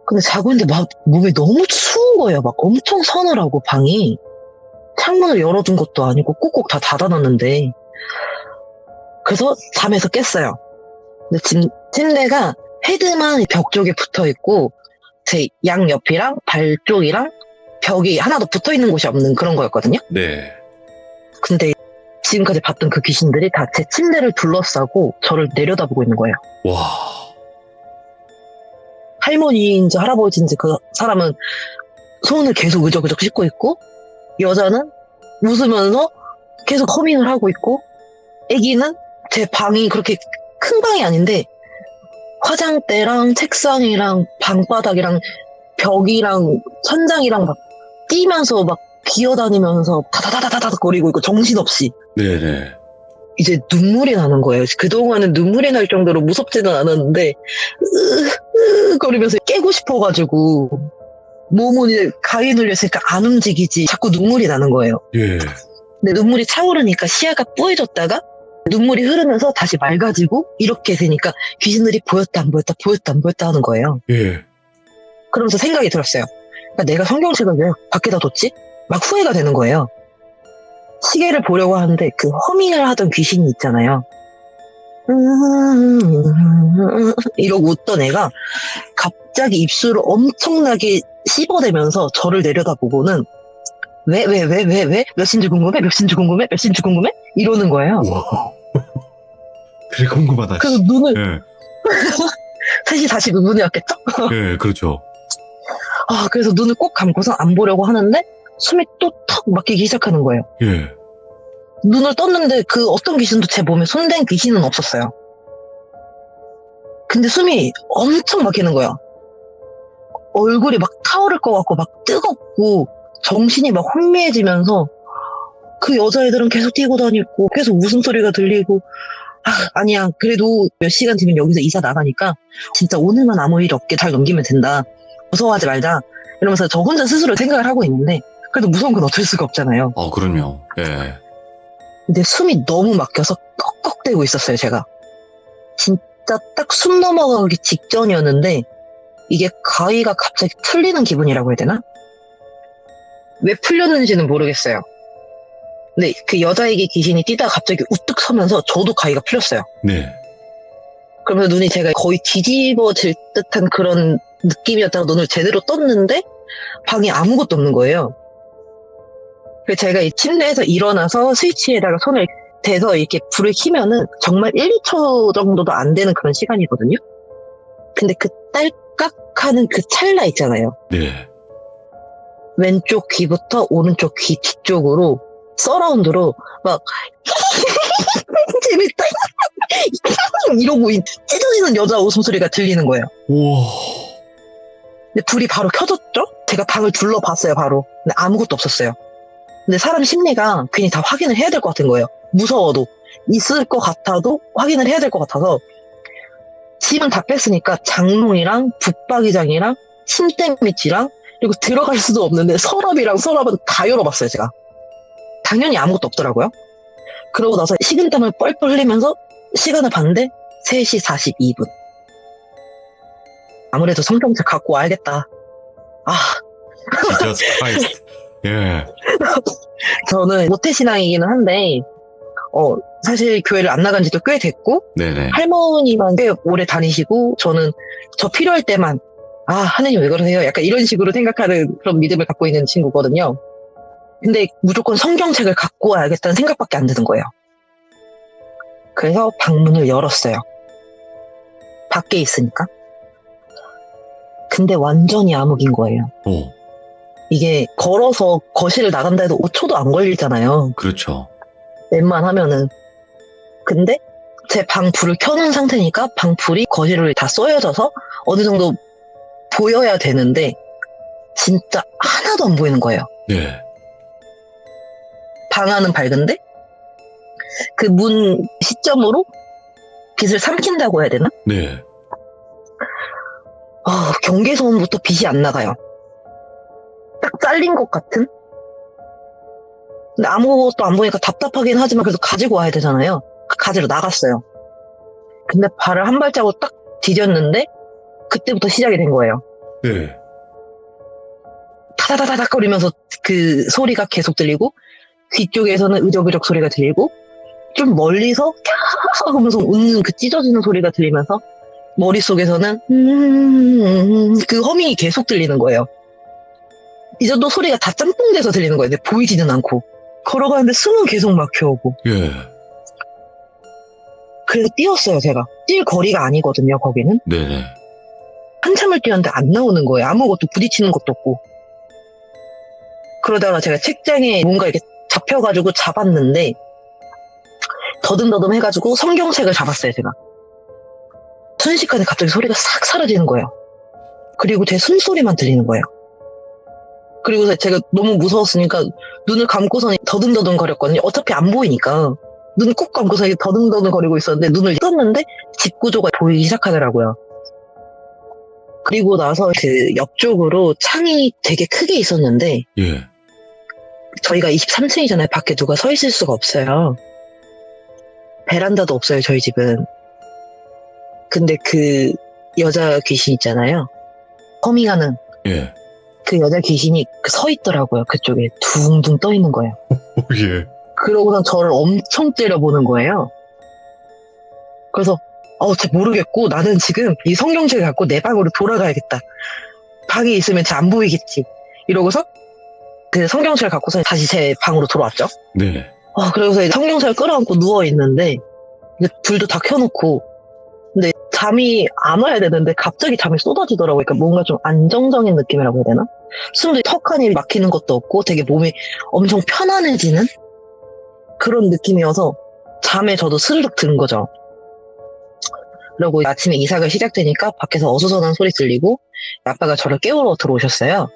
근데 자고 있는데 막 몸이 너무 추운 거예요. 막 엄청 서늘하고 방이. 창문을 열어둔 것도 아니고 꼭꼭 다 닫아놨는데 그래서 잠에서 깼어요. 근데 침대가 헤드만 벽 쪽에 붙어 있고 제 양옆이랑 발 쪽이랑 벽이 하나도 붙어 있는 곳이 없는 그런 거였거든요. 네. 근데 지금까지 봤던 그 귀신들이 다 제 침대를 둘러싸고 저를 내려다보고 있는 거예요. 와. 할머니인지 할아버지인지 그 사람은 손을 계속 으적으적 씻고 있고 여자는 웃으면서 계속 허밍을 하고 있고 아기는 제 방이 그렇게 큰 방이 아닌데 화장대랑 책상이랑 방바닥이랑 벽이랑 천장이랑 막 뛰면서 막 기어다니면서 다다다다다다 거리고 있고 정신없이 네네. 이제 눈물이 나는 거예요. 그동안은 눈물이 날 정도로 무섭지는 않았는데 거리면서 깨고 싶어가지고 몸은 이제 가위 눌렸으니까 안 움직이지 자꾸 눈물이 나는 거예요. 예. 근데 눈물이 차오르니까 시야가 뿌해졌다가 눈물이 흐르면서 다시 맑아지고 이렇게 되니까 귀신들이 보였다 안 보였다 보였다 안 보였다 하는 거예요. 예. 그러면서 생각이 들었어요. 그러니까 내가 성경책을 왜 밖에다 뒀지? 막 후회가 되는 거예요. 시계를 보려고 하는데 그 허밍을 하던 귀신이 있잖아요. 이러고 웃던 애가 갑자기 입술을 엄청나게 씹어대면서 저를 내려다보고는 왜? 몇인지 궁금해? 몇인지 궁금해? 이러는 거예요. 와. 그래, 궁금하다. 그래서 눈을 예. 셋이 다시 눈이 왔겠죠? 예, 그렇죠. 아, 그래서 눈을 꼭 감고서 안 보려고 하는데 숨이 또 턱 막히기 시작하는 거예요. 예. 눈을 떴는데 그 어떤 귀신도 제 몸에 손댄 귀신은 없었어요. 근데 숨이 엄청 막히는 거예요. 얼굴이 막 타오를 것 같고 막 뜨겁고 정신이 막 혼미해지면서 그 여자애들은 계속 뛰고 다니고 계속 웃음소리가 들리고 아니야 그래도 몇 시간 뒤면 여기서 이사 나가니까 진짜 오늘만 아무 일 없게 잘 넘기면 된다. 무서워하지 말자. 이러면서 저 혼자 스스로 생각을 하고 있는데 그래도 무서운 건 어쩔 수가 없잖아요. 아, 그럼요. 예. 근데 숨이 너무 막혀서 꺽꺽대고 있었어요, 제가. 진짜 딱 숨 넘어가기 직전이었는데 이게 가위가 갑자기 풀리는 기분이라고 해야 되나? 왜 풀렸는지는 모르겠어요. 근데 그 여자에게 귀신이 뛰다가 갑자기 우뚝 서면서 저도 가위가 풀렸어요. 네. 그러면서 눈이 제가 거의 뒤집어질 듯한 그런 느낌이었다가 눈을 제대로 떴는데 방에 아무것도 없는 거예요. 그래서 제가 이 침대에서 일어나서 스위치에다가 손을 대서 이렇게 불을 켜면은 정말 1, 2초 정도도 안 되는 그런 시간이거든요. 근데 그 딸깍하는 그 찰나 있잖아요. 네. 왼쪽 귀부터 오른쪽 귀 뒤쪽으로 서라운드로 막 재밌다 이러고 찢어지는 여자 웃음소리가 들리는 거예요. 우와. 근데 불이 바로 켜졌죠? 제가 방을 둘러봤어요, 바로. 근데 아무것도 없었어요. 근데 사람 심리가 괜히 다 확인을 해야 될 것 같은 거예요. 무서워도. 있을 것 같아도 확인을 해야 될 것 같아서. 집은 다 뺐으니까 장롱이랑 붙박이장이랑 침대 밑이랑 그리고 들어갈 수도 없는데 서랍이랑 서랍은 다 열어봤어요, 제가. 당연히 아무것도 없더라고요. 그러고 나서 식은땀을 뻘뻘 흘리면서 시간을 봤는데 3시 42분. 아무래도 성경책 갖고 와야겠다. 아, Jesus Christ. 예. 저는 모태신앙이기는 한데 사실 교회를 안 나간 지도 꽤 됐고 네네. 할머니만 꽤 오래 다니시고 저는 저 필요할 때만 하느님 왜 그러세요? 약간 이런 식으로 생각하는 그런 믿음을 갖고 있는 친구거든요. 근데 무조건 성경책을 갖고 와야겠다는 생각밖에 안 드는 거예요. 그래서 방문을 열었어요. 밖에 있으니까. 근데 완전히 암흑인 거예요. 오, 이게 걸어서 거실을 나간다 해도 5초도 안 걸리잖아요. 그렇죠. 웬만하면은. 근데 제 방 불을 켜놓은 상태니까 방 불이 거실을 다 쏘여져서 어느 정도 보여야 되는데 진짜 하나도 안 보이는 거예요. 예. 방 안은 밝은데 그 문 시점으로 빛을 삼킨다고 해야 되나? 네. 경계선부터 빛이 안 나가요. 딱 잘린 것 같은? 근데 아무것도 안 보니까 답답하긴 하지만 그래도 가지고 와야 되잖아요. 가지러 나갔어요. 근데 발을 한 발자국 딱 디뎠는데 그때부터 시작이 된 거예요. 네. 타다다닥 거리면서 그 소리가 계속 들리고 귀 쪽에서는 으적으적 소리가 들리고 좀 멀리서 캬 하면서 웃는 그 찢어지는 소리가 들리면서 머릿속에서는 그 허밍이 계속 들리는 거예요. 이 정도 소리가 다 짬뽕돼서 들리는 거예요. 근데 보이지는 않고 걸어가는데 숨은 계속 막혀오고. 예. 그래서 뛰었어요. 제가 뛸 거리가 아니거든요. 거기는 네네. 한참을 뛰었는데 안 나오는 거예요. 아무것도 부딪히는 것도 없고. 그러다가 제가 책장에 뭔가 이렇게 잡혀가지고 잡았는데 더듬더듬 해가지고 성경책을 잡았어요. 제가 순식간에 갑자기 소리가 싹 사라지는 거예요. 그리고 제 숨소리만 들리는 거예요. 그리고 제가 너무 무서웠으니까 눈을 감고서 더듬더듬 거렸거든요. 어차피 안 보이니까 눈 꼭 감고서 더듬더듬 거리고 있었는데 눈을 떴는데 집 구조가 보이기 시작하더라고요. 그리고 나서 그 옆쪽으로 창이 되게 크게 있었는데 예. 저희가 23층이잖아요. 밖에 누가 서 있을 수가 없어요. 베란다도 없어요. 저희 집은. 근데 그 여자 귀신 있잖아요. 허밍하는 예. 그 여자 귀신이 서 있더라고요. 그쪽에 둥둥 떠 있는 거예요. 오, 예. 그러고선 저를 엄청 째려보는 거예요. 그래서 잘 모르겠고 나는 지금 이 성경책을 갖고 내 방으로 돌아가야겠다. 방에 있으면 잘 안 보이겠지. 이러고서 그 성경책을 갖고서 다시 제 방으로 돌아왔죠. 네. 그러고서 이제 성경책을 끌어안고 누워있는데 불도 다 켜놓고 근데 잠이 안 와야 되는데 갑자기 잠이 쏟아지더라고요. 그러니까 뭔가 좀 안정적인 느낌이라고 해야 되나? 숨도 턱하니 막히는 것도 없고 되게 몸이 엄청 편안해지는 그런 느낌이어서 잠에 저도 스르륵 드는 거죠. 그리고 아침에 이사가 시작되니까 밖에서 어수선한 소리 들리고 아빠가 저를 깨우러 들어오셨어요.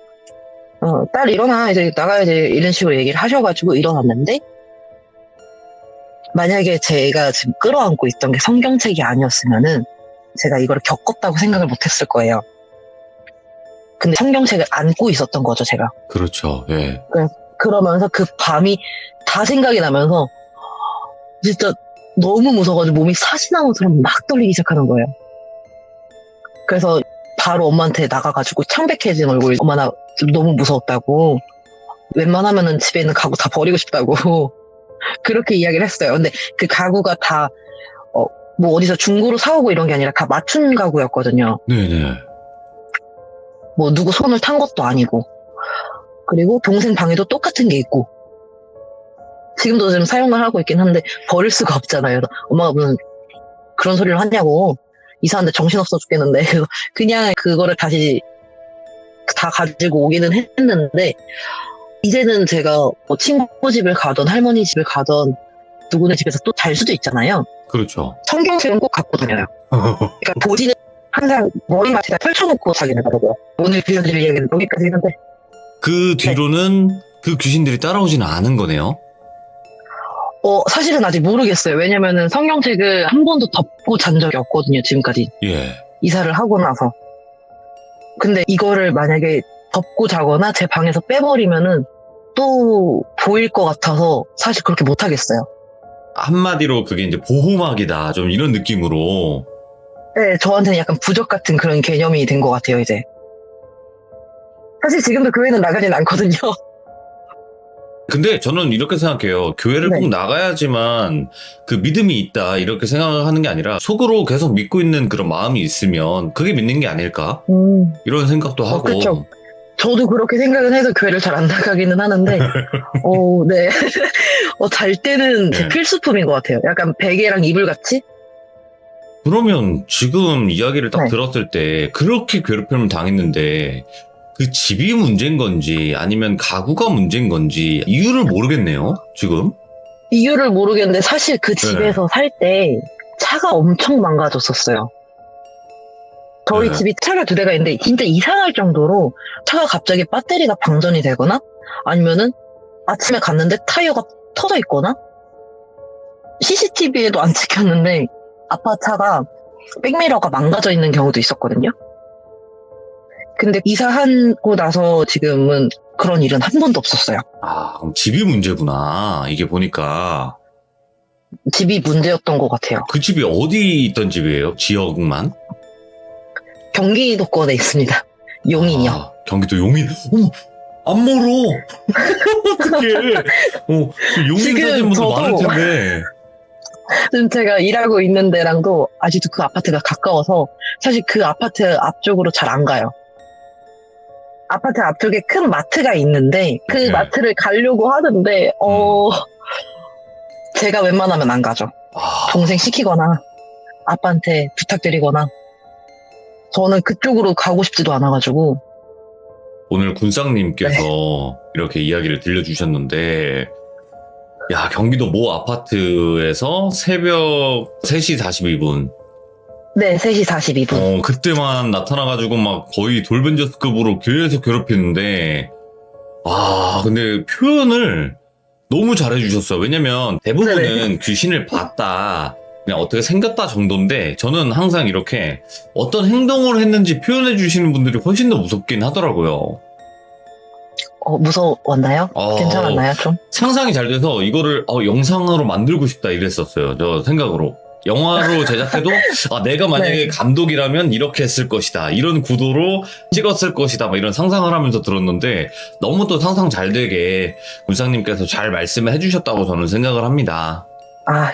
딸 일어나 이제 나가야지 이런 식으로 얘기를 하셔가지고 일어났는데 만약에 제가 지금 끌어안고 있던 게 성경책이 아니었으면은 제가 이걸 겪었다고 생각을 못했을 거예요. 근데 성경책을 안고 있었던 거죠, 제가. 그렇죠. 예. 그러면서 그 밤이 다 생각이 나면서 진짜 너무 무서워가지고 몸이 사시나무처럼 막 떨리기 시작하는 거예요. 그래서 바로 엄마한테 나가가지고 창백해진 얼굴 엄마 나 너무 무서웠다고 웬만하면은 집에 있는 가구 다 버리고 싶다고 그렇게 이야기를 했어요. 근데 그 가구가 다 뭐 어디서 중고로 사오고 이런 게 아니라 다 맞춘 가구였거든요. 네네. 뭐 누구 손을 탄 것도 아니고 그리고 동생 방에도 똑같은 게 있고 지금도 지금 사용을 하고 있긴 한데 버릴 수가 없잖아요. 엄마가 무슨 그런 소리를 하냐고 이사하는데 정신없어 죽겠는데 그래서 그냥 그거를 다시 다 가지고 오기는 했는데 이제는 제가 뭐 친구 집을 가던 할머니 집을 가던 누구네 집에서 또 잘 수도 있잖아요. 그렇죠. 성경책은 꼭 갖고 다녀요. 그러니까 보지는 항상 머리맡에다 펼쳐놓고 자게 되더라고요. 오늘 들려드릴 얘기는 여기까지 했는데 그 뒤로는 그 귀신들이 따라오지는 않은 거네요. 사실은 아직 모르겠어요. 왜냐면은 성경책을 한 번도 덮고 잔 적이 없거든요, 지금까지. 예. 이사를 하고 나서. 근데 이거를 만약에 덮고 자거나 제 방에서 빼버리면은 또 보일 것 같아서 사실 그렇게 못하겠어요. 한마디로 그게 이제 보호막이다. 좀 이런 느낌으로. 네, 저한테는 약간 부적 같은 그런 개념이 된 것 같아요, 이제. 사실 지금도 교회는 나가진 않거든요. 근데 저는 이렇게 생각해요. 교회를 네. 꼭 나가야지만 그 믿음이 있다. 이렇게 생각하는 게 아니라 속으로 계속 믿고 있는 그런 마음이 있으면 그게 믿는 게 아닐까? 이런 생각도 하고. 그쵸. 저도 그렇게 생각은 해서 교회를 잘 안 나가기는 하는데, 네. 잘 때는 제 네. 필수품인 것 같아요. 약간 베개랑 이불 같이? 그러면 지금 이야기를 딱 네. 들었을 때 그렇게 괴롭힘을 당했는데 그 집이 문제인 건지 아니면 가구가 문제인 건지 이유를 모르겠네요, 지금. 이유를 모르겠는데 사실 그 집에서 살 때 차가 엄청 망가졌었어요. 저희 네. 집이 차가 2대가 있는데 진짜 이상할 정도로 차가 갑자기 배터리가 방전이 되거나 아니면은 아침에 갔는데 타이어가 터져 있거나 CCTV에도 안 찍혔는데 아빠 차가 백미러가 망가져 있는 경우도 있었거든요. 근데 이사하고 나서 지금은 그런 일은 한 번도 없었어요. 아, 그럼 집이 문제구나. 이게 보니까. 집이 문제였던 것 같아요. 그 집이 어디 있던 집이에요? 지역만? 경기도권에 있습니다. 용인이요. 아, 경기도 용인. 어머, 안 멀어. 어떡해. 용인 지금 사신 분들 저도 많을 텐데. 지금 제가 일하고 있는 데랑도 아직도 그 아파트가 가까워서 사실 그 아파트 앞쪽으로 잘 안 가요. 아파트 앞쪽에 큰 마트가 있는데 그 네. 마트를 가려고 하는데 제가 웬만하면 안 가죠. 아, 동생 시키거나 아빠한테 부탁드리거나 저는 그쪽으로 가고 싶지도 않아가지고 오늘 군상님께서 네. 이렇게 이야기를 들려주셨는데, 야, 경기도 모 아파트에서 새벽 3시 42분. 네, 3시 42분. 그때만 나타나가지고 막 거의 돌벤져스급으로 계속 괴롭히는데, 근데 표현을 너무 잘해주셨어요. 왜냐면 대부분은 네네. 귀신을 봤다, 그냥 어떻게 생겼다 정도인데, 저는 항상 이렇게 어떤 행동을 했는지 표현해주시는 분들이 훨씬 더 무섭긴 하더라고요. 무서웠나요? 어. 괜찮았나요, 좀? 상상이 잘 돼서 이거를 영상으로 만들고 싶다 이랬었어요. 저 생각으로. 영화로 제작해도 내가 만약에 네. 감독이라면 이렇게 했을 것이다. 이런 구도로 찍었을 것이다. 막 이런 상상을 하면서 들었는데 너무 또 상상 잘 되게 군상님께서 잘 말씀을 해주셨다고 저는 생각을 합니다.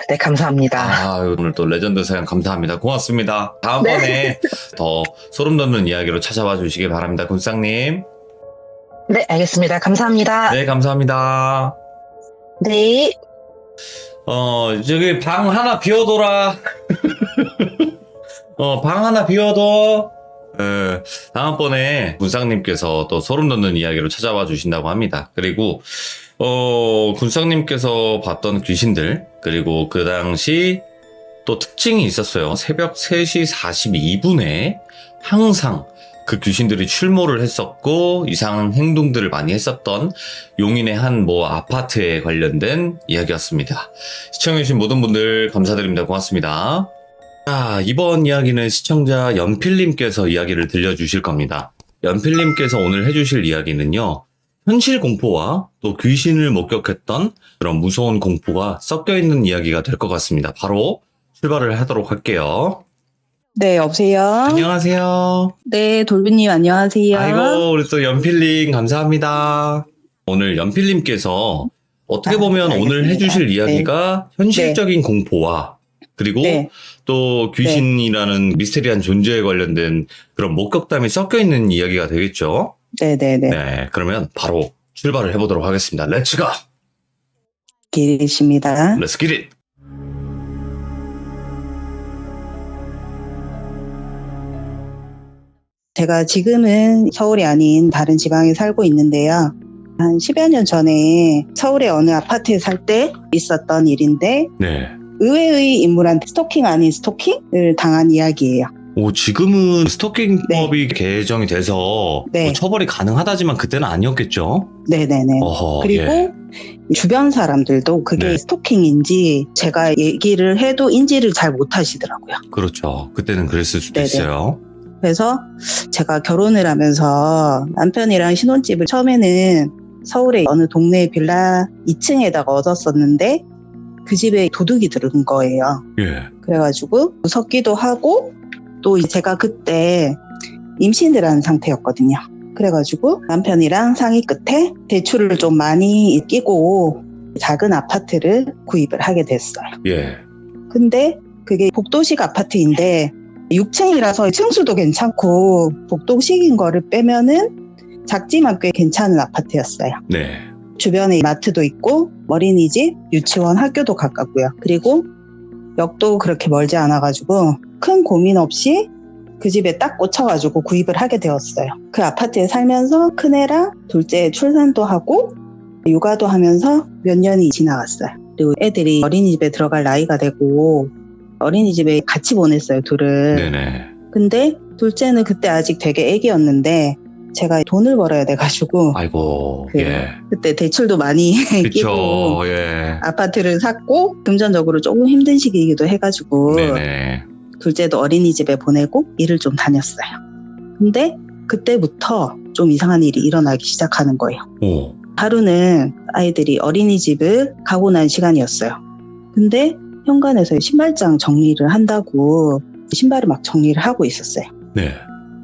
네, 감사합니다. 오늘 또 레전드 사연 감사합니다. 고맙습니다. 다음번에 더 소름 돋는 이야기로 찾아와 주시기 바랍니다. 군상님. 네, 알겠습니다. 감사합니다. 네, 감사합니다. 네. 저기 방 하나 비워둬라. 방 하나 비워둬. 다음번에 군상님께서 또 소름 돋는 이야기로 찾아와 주신다고 합니다. 그리고, 군상님께서 봤던 귀신들, 그리고 그 당시 또 특징이 있었어요. 새벽 3시 42분에 항상 그 귀신들이 출몰을 했었고 이상한 행동들을 많이 했었던 용인의 한 아파트에 관련된 이야기였습니다. 시청해주신 모든 분들 감사드립니다. 고맙습니다. 자, 이번 이야기는 시청자 연필님께서 이야기를 들려주실 겁니다. 연필님께서 오늘 해주실 이야기는요, 현실 공포와 또 귀신을 목격했던 그런 무서운 공포가 섞여있는 이야기가 될 것 같습니다. 바로 출발을 하도록 할게요. 네, 여보세요? 안녕하세요. 네, 돌비님 안녕하세요. 아이고, 우리 또 연필님 감사합니다. 오늘 연필님께서 어떻게 보면 오늘 알겠습니다. 해주실 이야기가 현실적인 공포와 그리고 네. 또 귀신이라는 미스테리한 존재에 관련된 그런 목격담이 섞여 있는 이야기가 되겠죠? 네네네. 네, 그러면 바로 출발을 해보도록 하겠습니다. 렛츠 고! 길이십니다. 렛츠 기릿! 제가 지금은 서울이 아닌 다른 지방에 살고 있는데요. 한 10여 년 전에 서울의 어느 아파트에 살 때 있었던 일인데 네. 의외의 인물한테 스토킹 아닌 스토킹을 당한 이야기예요. 지금은 스토킹법이 개정이 돼서 네. 뭐 처벌이 가능하다지만 그때는 아니었겠죠? 네네네. 어허, 그리고 예. 주변 사람들도 그게 네. 스토킹인지 제가 얘기를 해도 인지를 잘 못하시더라고요. 그렇죠. 그때는 그랬을 수도 네네. 있어요. 그래서 제가 결혼을 하면서 남편이랑 신혼집을 처음에는 서울의 어느 동네 빌라 2층에다가 얻었었는데 그 집에 도둑이 들은 거예요. 예. 그래가지고 무섭기도 하고 또 제가 그때 임신을 한 상태였거든요. 그래가지고 남편이랑 상의 끝에 대출을 좀 많이 끼고 작은 아파트를 구입을 하게 됐어요. 예. 근데 그게 복도식 아파트인데 6층이라서 층수도 괜찮고 복도식인 거를 빼면은 작지만 꽤 괜찮은 아파트였어요. 네. 주변에 마트도 있고 어린이집, 유치원, 학교도 가깝고요. 그리고 역도 그렇게 멀지 않아가지고 큰 고민 없이 그 집에 딱 꽂혀가지고 구입을 하게 되었어요. 그 아파트에 살면서 큰애랑 둘째 출산도 하고 육아도 하면서 몇 년이 지나갔어요. 그리고 애들이 어린이집에 들어갈 나이가 되고 어린이집에 같이 보냈어요, 둘을. 네네. 근데 둘째는 그때 아직 되게 애기였는데 제가 돈을 벌어야 돼가지고 아이고, 그 예. 그때 대출도 많이 끼고 그쵸, 예. 아파트를 샀고 금전적으로 조금 힘든 시기이기도 해가지고 네네. 둘째도 어린이집에 보내고 일을 좀 다녔어요. 근데 그때부터 좀 이상한 일이 일어나기 시작하는 거예요. 오, 하루는 아이들이 어린이집을 가고 난 시간이었어요. 근데 현관에서 신발장 정리를 한다고 신발을 막 정리를 하고 있었어요. 네.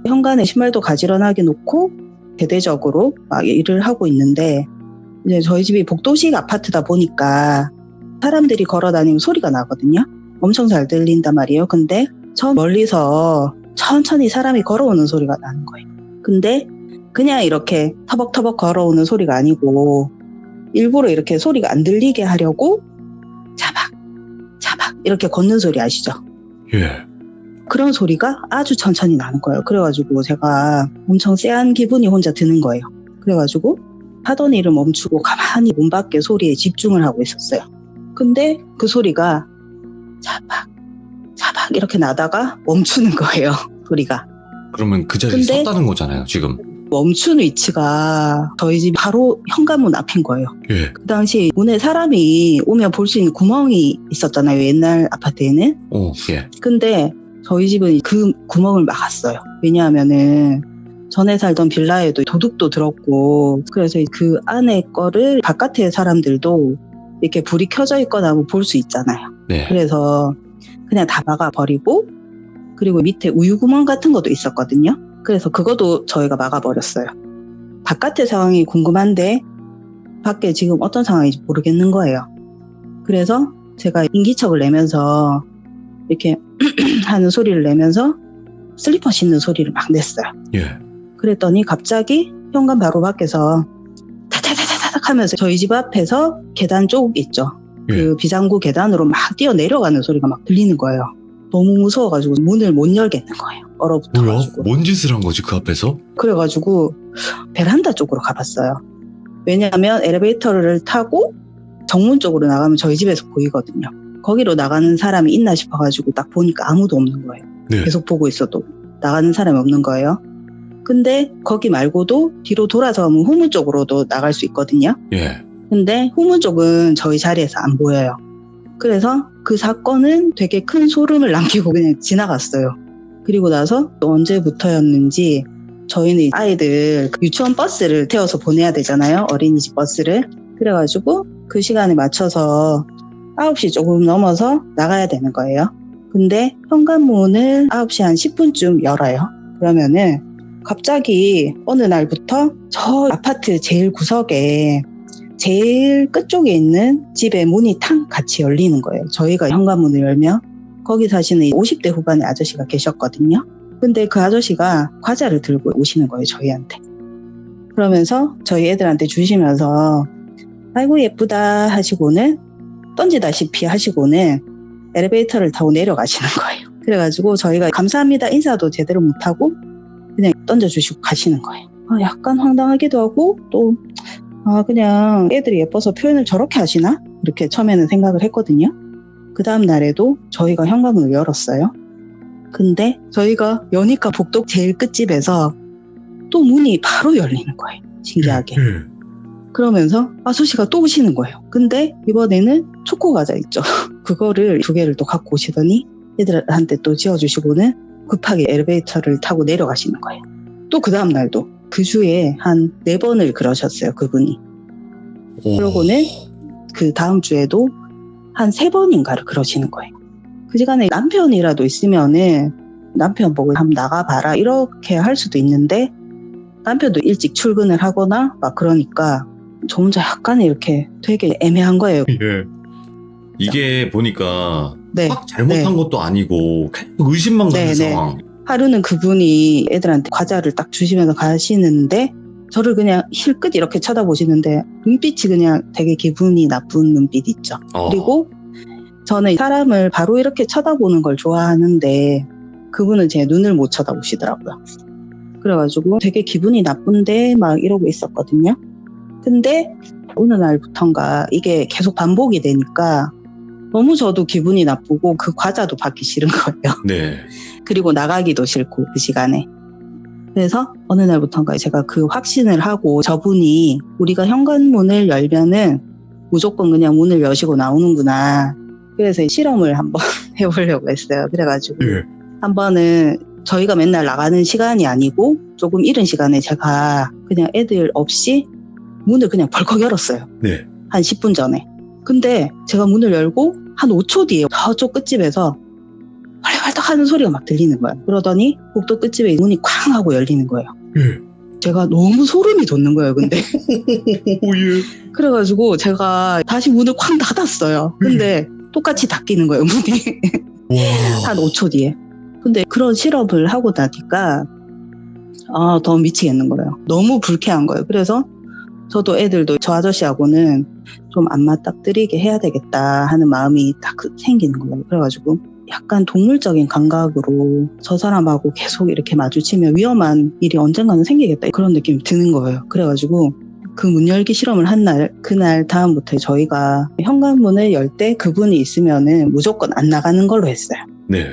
현관에 신발도 가지런하게 놓고 대대적으로 막 일을 하고 있는데 이제 저희 집이 복도식 아파트다 보니까 사람들이 걸어 다니면 소리가 나거든요. 엄청 잘 들린단 말이에요. 근데 저 멀리서 천천히 사람이 걸어오는 소리가 나는 거예요. 근데 그냥 이렇게 터벅터벅 걸어오는 소리가 아니고 일부러 이렇게 소리가 안 들리게 하려고 차박 차박 이렇게 걷는 소리 아시죠? 예. 그런 소리가 아주 천천히 나는 거예요. 그래가지고 제가 엄청 쎄한 기분이 혼자 드는 거예요. 그래가지고 하던 일을 멈추고 가만히 문 밖의 소리에 집중을 하고 있었어요. 근데 그 소리가 차박 차박 이렇게 나다가 멈추는 거예요. 소리가. 그러면 그 자리에 근데- 섰다는 거잖아요, 지금. 멈춘 위치가 저희 집 바로 현관문 앞인 거예요. 예. 그 당시 문에 사람이 오면 볼 수 있는 구멍이 있었잖아요. 옛날 아파트에는. 오, 예. 근데 저희 집은 그 구멍을 막았어요. 왜냐하면은 전에 살던 빌라에도 도둑도 들었고 그래서 그 안에 거를 바깥에 사람들도 이렇게 불이 켜져 있거나 볼 수 있잖아요. 네. 그래서 그냥 다 막아버리고 그리고 밑에 우유구멍 같은 것도 있었거든요. 그래서 그것도 저희가 막아버렸어요. 바깥의 상황이 궁금한데 밖에 지금 어떤 상황인지 모르겠는 거예요. 그래서 제가 인기척을 내면서 이렇게 하는 소리를 내면서 슬리퍼 신는 소리를 막 냈어요. 예. 그랬더니 갑자기 현관 바로 밖에서 타타타타닥 하면서 저희 집 앞에서 계단 쪽 있죠. 예. 그 비상구 계단으로 막 뛰어 내려가는 소리가 막 들리는 거예요. 너무 무서워가지고 문을 못 열겠는 거예요. 뭐야? 얼어붙어가지고. 뭔 짓을 한 거지, 그 앞에서? 그래가지고 베란다 쪽으로 가봤어요. 왜냐하면 엘리베이터를 타고 정문 쪽으로 나가면 저희 집에서 보이거든요. 거기로 나가는 사람이 있나 싶어가지고 딱 보니까 아무도 없는 거예요. 네. 계속 보고 있어도 나가는 사람이 없는 거예요. 근데 거기 말고도 뒤로 돌아서 가면 후문 쪽으로도 나갈 수 있거든요. 예. 근데 후문 쪽은 저희 자리에서 안 보여요. 그래서 그 사건은 되게 큰 소름을 남기고 그냥 지나갔어요. 그리고 나서 또 언제부터였는지 저희는 아이들 유치원 버스를 태워서 보내야 되잖아요. 어린이집 버스를. 그래가지고 그 시간에 맞춰서 9시 조금 넘어서 나가야 되는 거예요. 근데 현관문을 9시 한 10분쯤 열어요. 그러면은 갑자기 어느 날부터 저 아파트 제일 구석에 제일 끝쪽에 있는 집의 문이 탕 같이 열리는 거예요. 저희가 현관문을 열면 거기 사시는 50대 후반의 아저씨가 계셨거든요. 근데 그 아저씨가 과자를 들고 오시는 거예요, 저희한테. 그러면서 저희 애들한테 주시면서 아이고 예쁘다 하시고는 던지다시피 하시고는 엘리베이터를 타고 내려가시는 거예요. 그래가지고 저희가 감사합니다 인사도 제대로 못하고 그냥 던져주시고 가시는 거예요. 약간 황당하기도 하고 또 그냥 애들이 예뻐서 표현을 저렇게 하시나? 이렇게 처음에는 생각을 했거든요. 그 다음 날에도 저희가 현관문을 열었어요. 근데 저희가 여니까 복도 제일 끝집에서 또 문이 바로 열리는 거예요. 신기하게. 예. 그러면서 아저씨가 또 오시는 거예요. 근데 이번에는 초코 과자 있죠. 그거를 2개를 또 갖고 오시더니 애들한테 또 지어주시고는 급하게 엘리베이터를 타고 내려가시는 거예요. 또 그 다음 날도 그 주에 한 4번을 그러셨어요. 그분이. 오. 그러고는 그 다음 주에도 한 3번인가를 그러시는 거예요. 그 시간에 남편이라도 있으면은 남편 보고 한번 나가봐라 이렇게 할 수도 있는데 남편도 일찍 출근을 하거나 막 그러니까 저 혼자 약간 이렇게 되게 애매한 거예요. 예. 이게 보니까 네. 확 잘못한 네. 것도 아니고 계속 의심만 가는 네, 네. 상황. 하루는 그분이 애들한테 과자를 딱 주시면서 가시는데 저를 그냥 힐끗 이렇게 쳐다보시는데 눈빛이 그냥 되게 기분이 나쁜 눈빛 있죠. 그리고 저는 사람을 바로 이렇게 쳐다보는 걸 좋아하는데 그분은 제 눈을 못 쳐다보시더라고요. 그래가지고 되게 기분이 나쁜데 막 이러고 있었거든요. 근데 어느 날부턴가 이게 계속 반복이 되니까 너무 저도 기분이 나쁘고 그 과자도 받기 싫은 거예요. 네. 그리고 나가기도 싫고 그 시간에. 그래서 어느 날부턴가 제가 그 확신을 하고 저분이 우리가 현관문을 열면은 무조건 그냥 문을 여시고 나오는구나. 그래서 실험을 한번 해보려고 했어요. 그래가지고 예. 한 번은 저희가 맨날 나가는 시간이 아니고 조금 이른 시간에 제가 그냥 애들 없이 문을 그냥 벌컥 열었어요. 네. 한 10분 전에. 근데 제가 문을 열고 한 5초 뒤에 저쪽 끝집에서 활활떡 하는 소리가 막 들리는 거예요. 그러더니 복도 끝집에 문이 쾅 하고 열리는 거예요. 예. 제가 너무 소름이 돋는 거예요, 근데. 오, 예. 그래가지고 제가 다시 문을 쾅 닫았어요. 근데 똑같이 닫히는 거예요, 문이. 와. 한 5초 뒤에. 근데 그런 실험을 하고 나니까 더 미치겠는 거예요. 너무 불쾌한 거예요. 그래서 저도 애들도 저 아저씨하고는 좀 안 맞닥뜨리게 해야 되겠다 하는 마음이 딱 생기는 거예요. 그래가지고 약간 동물적인 감각으로 저 사람하고 계속 이렇게 마주치면 위험한 일이 언젠가는 생기겠다 그런 느낌이 드는 거예요. 그래가지고 그 문 열기 실험을 한 날, 그날 다음부터 저희가 현관문을 열 때 그분이 있으면은 무조건 안 나가는 걸로 했어요. 네.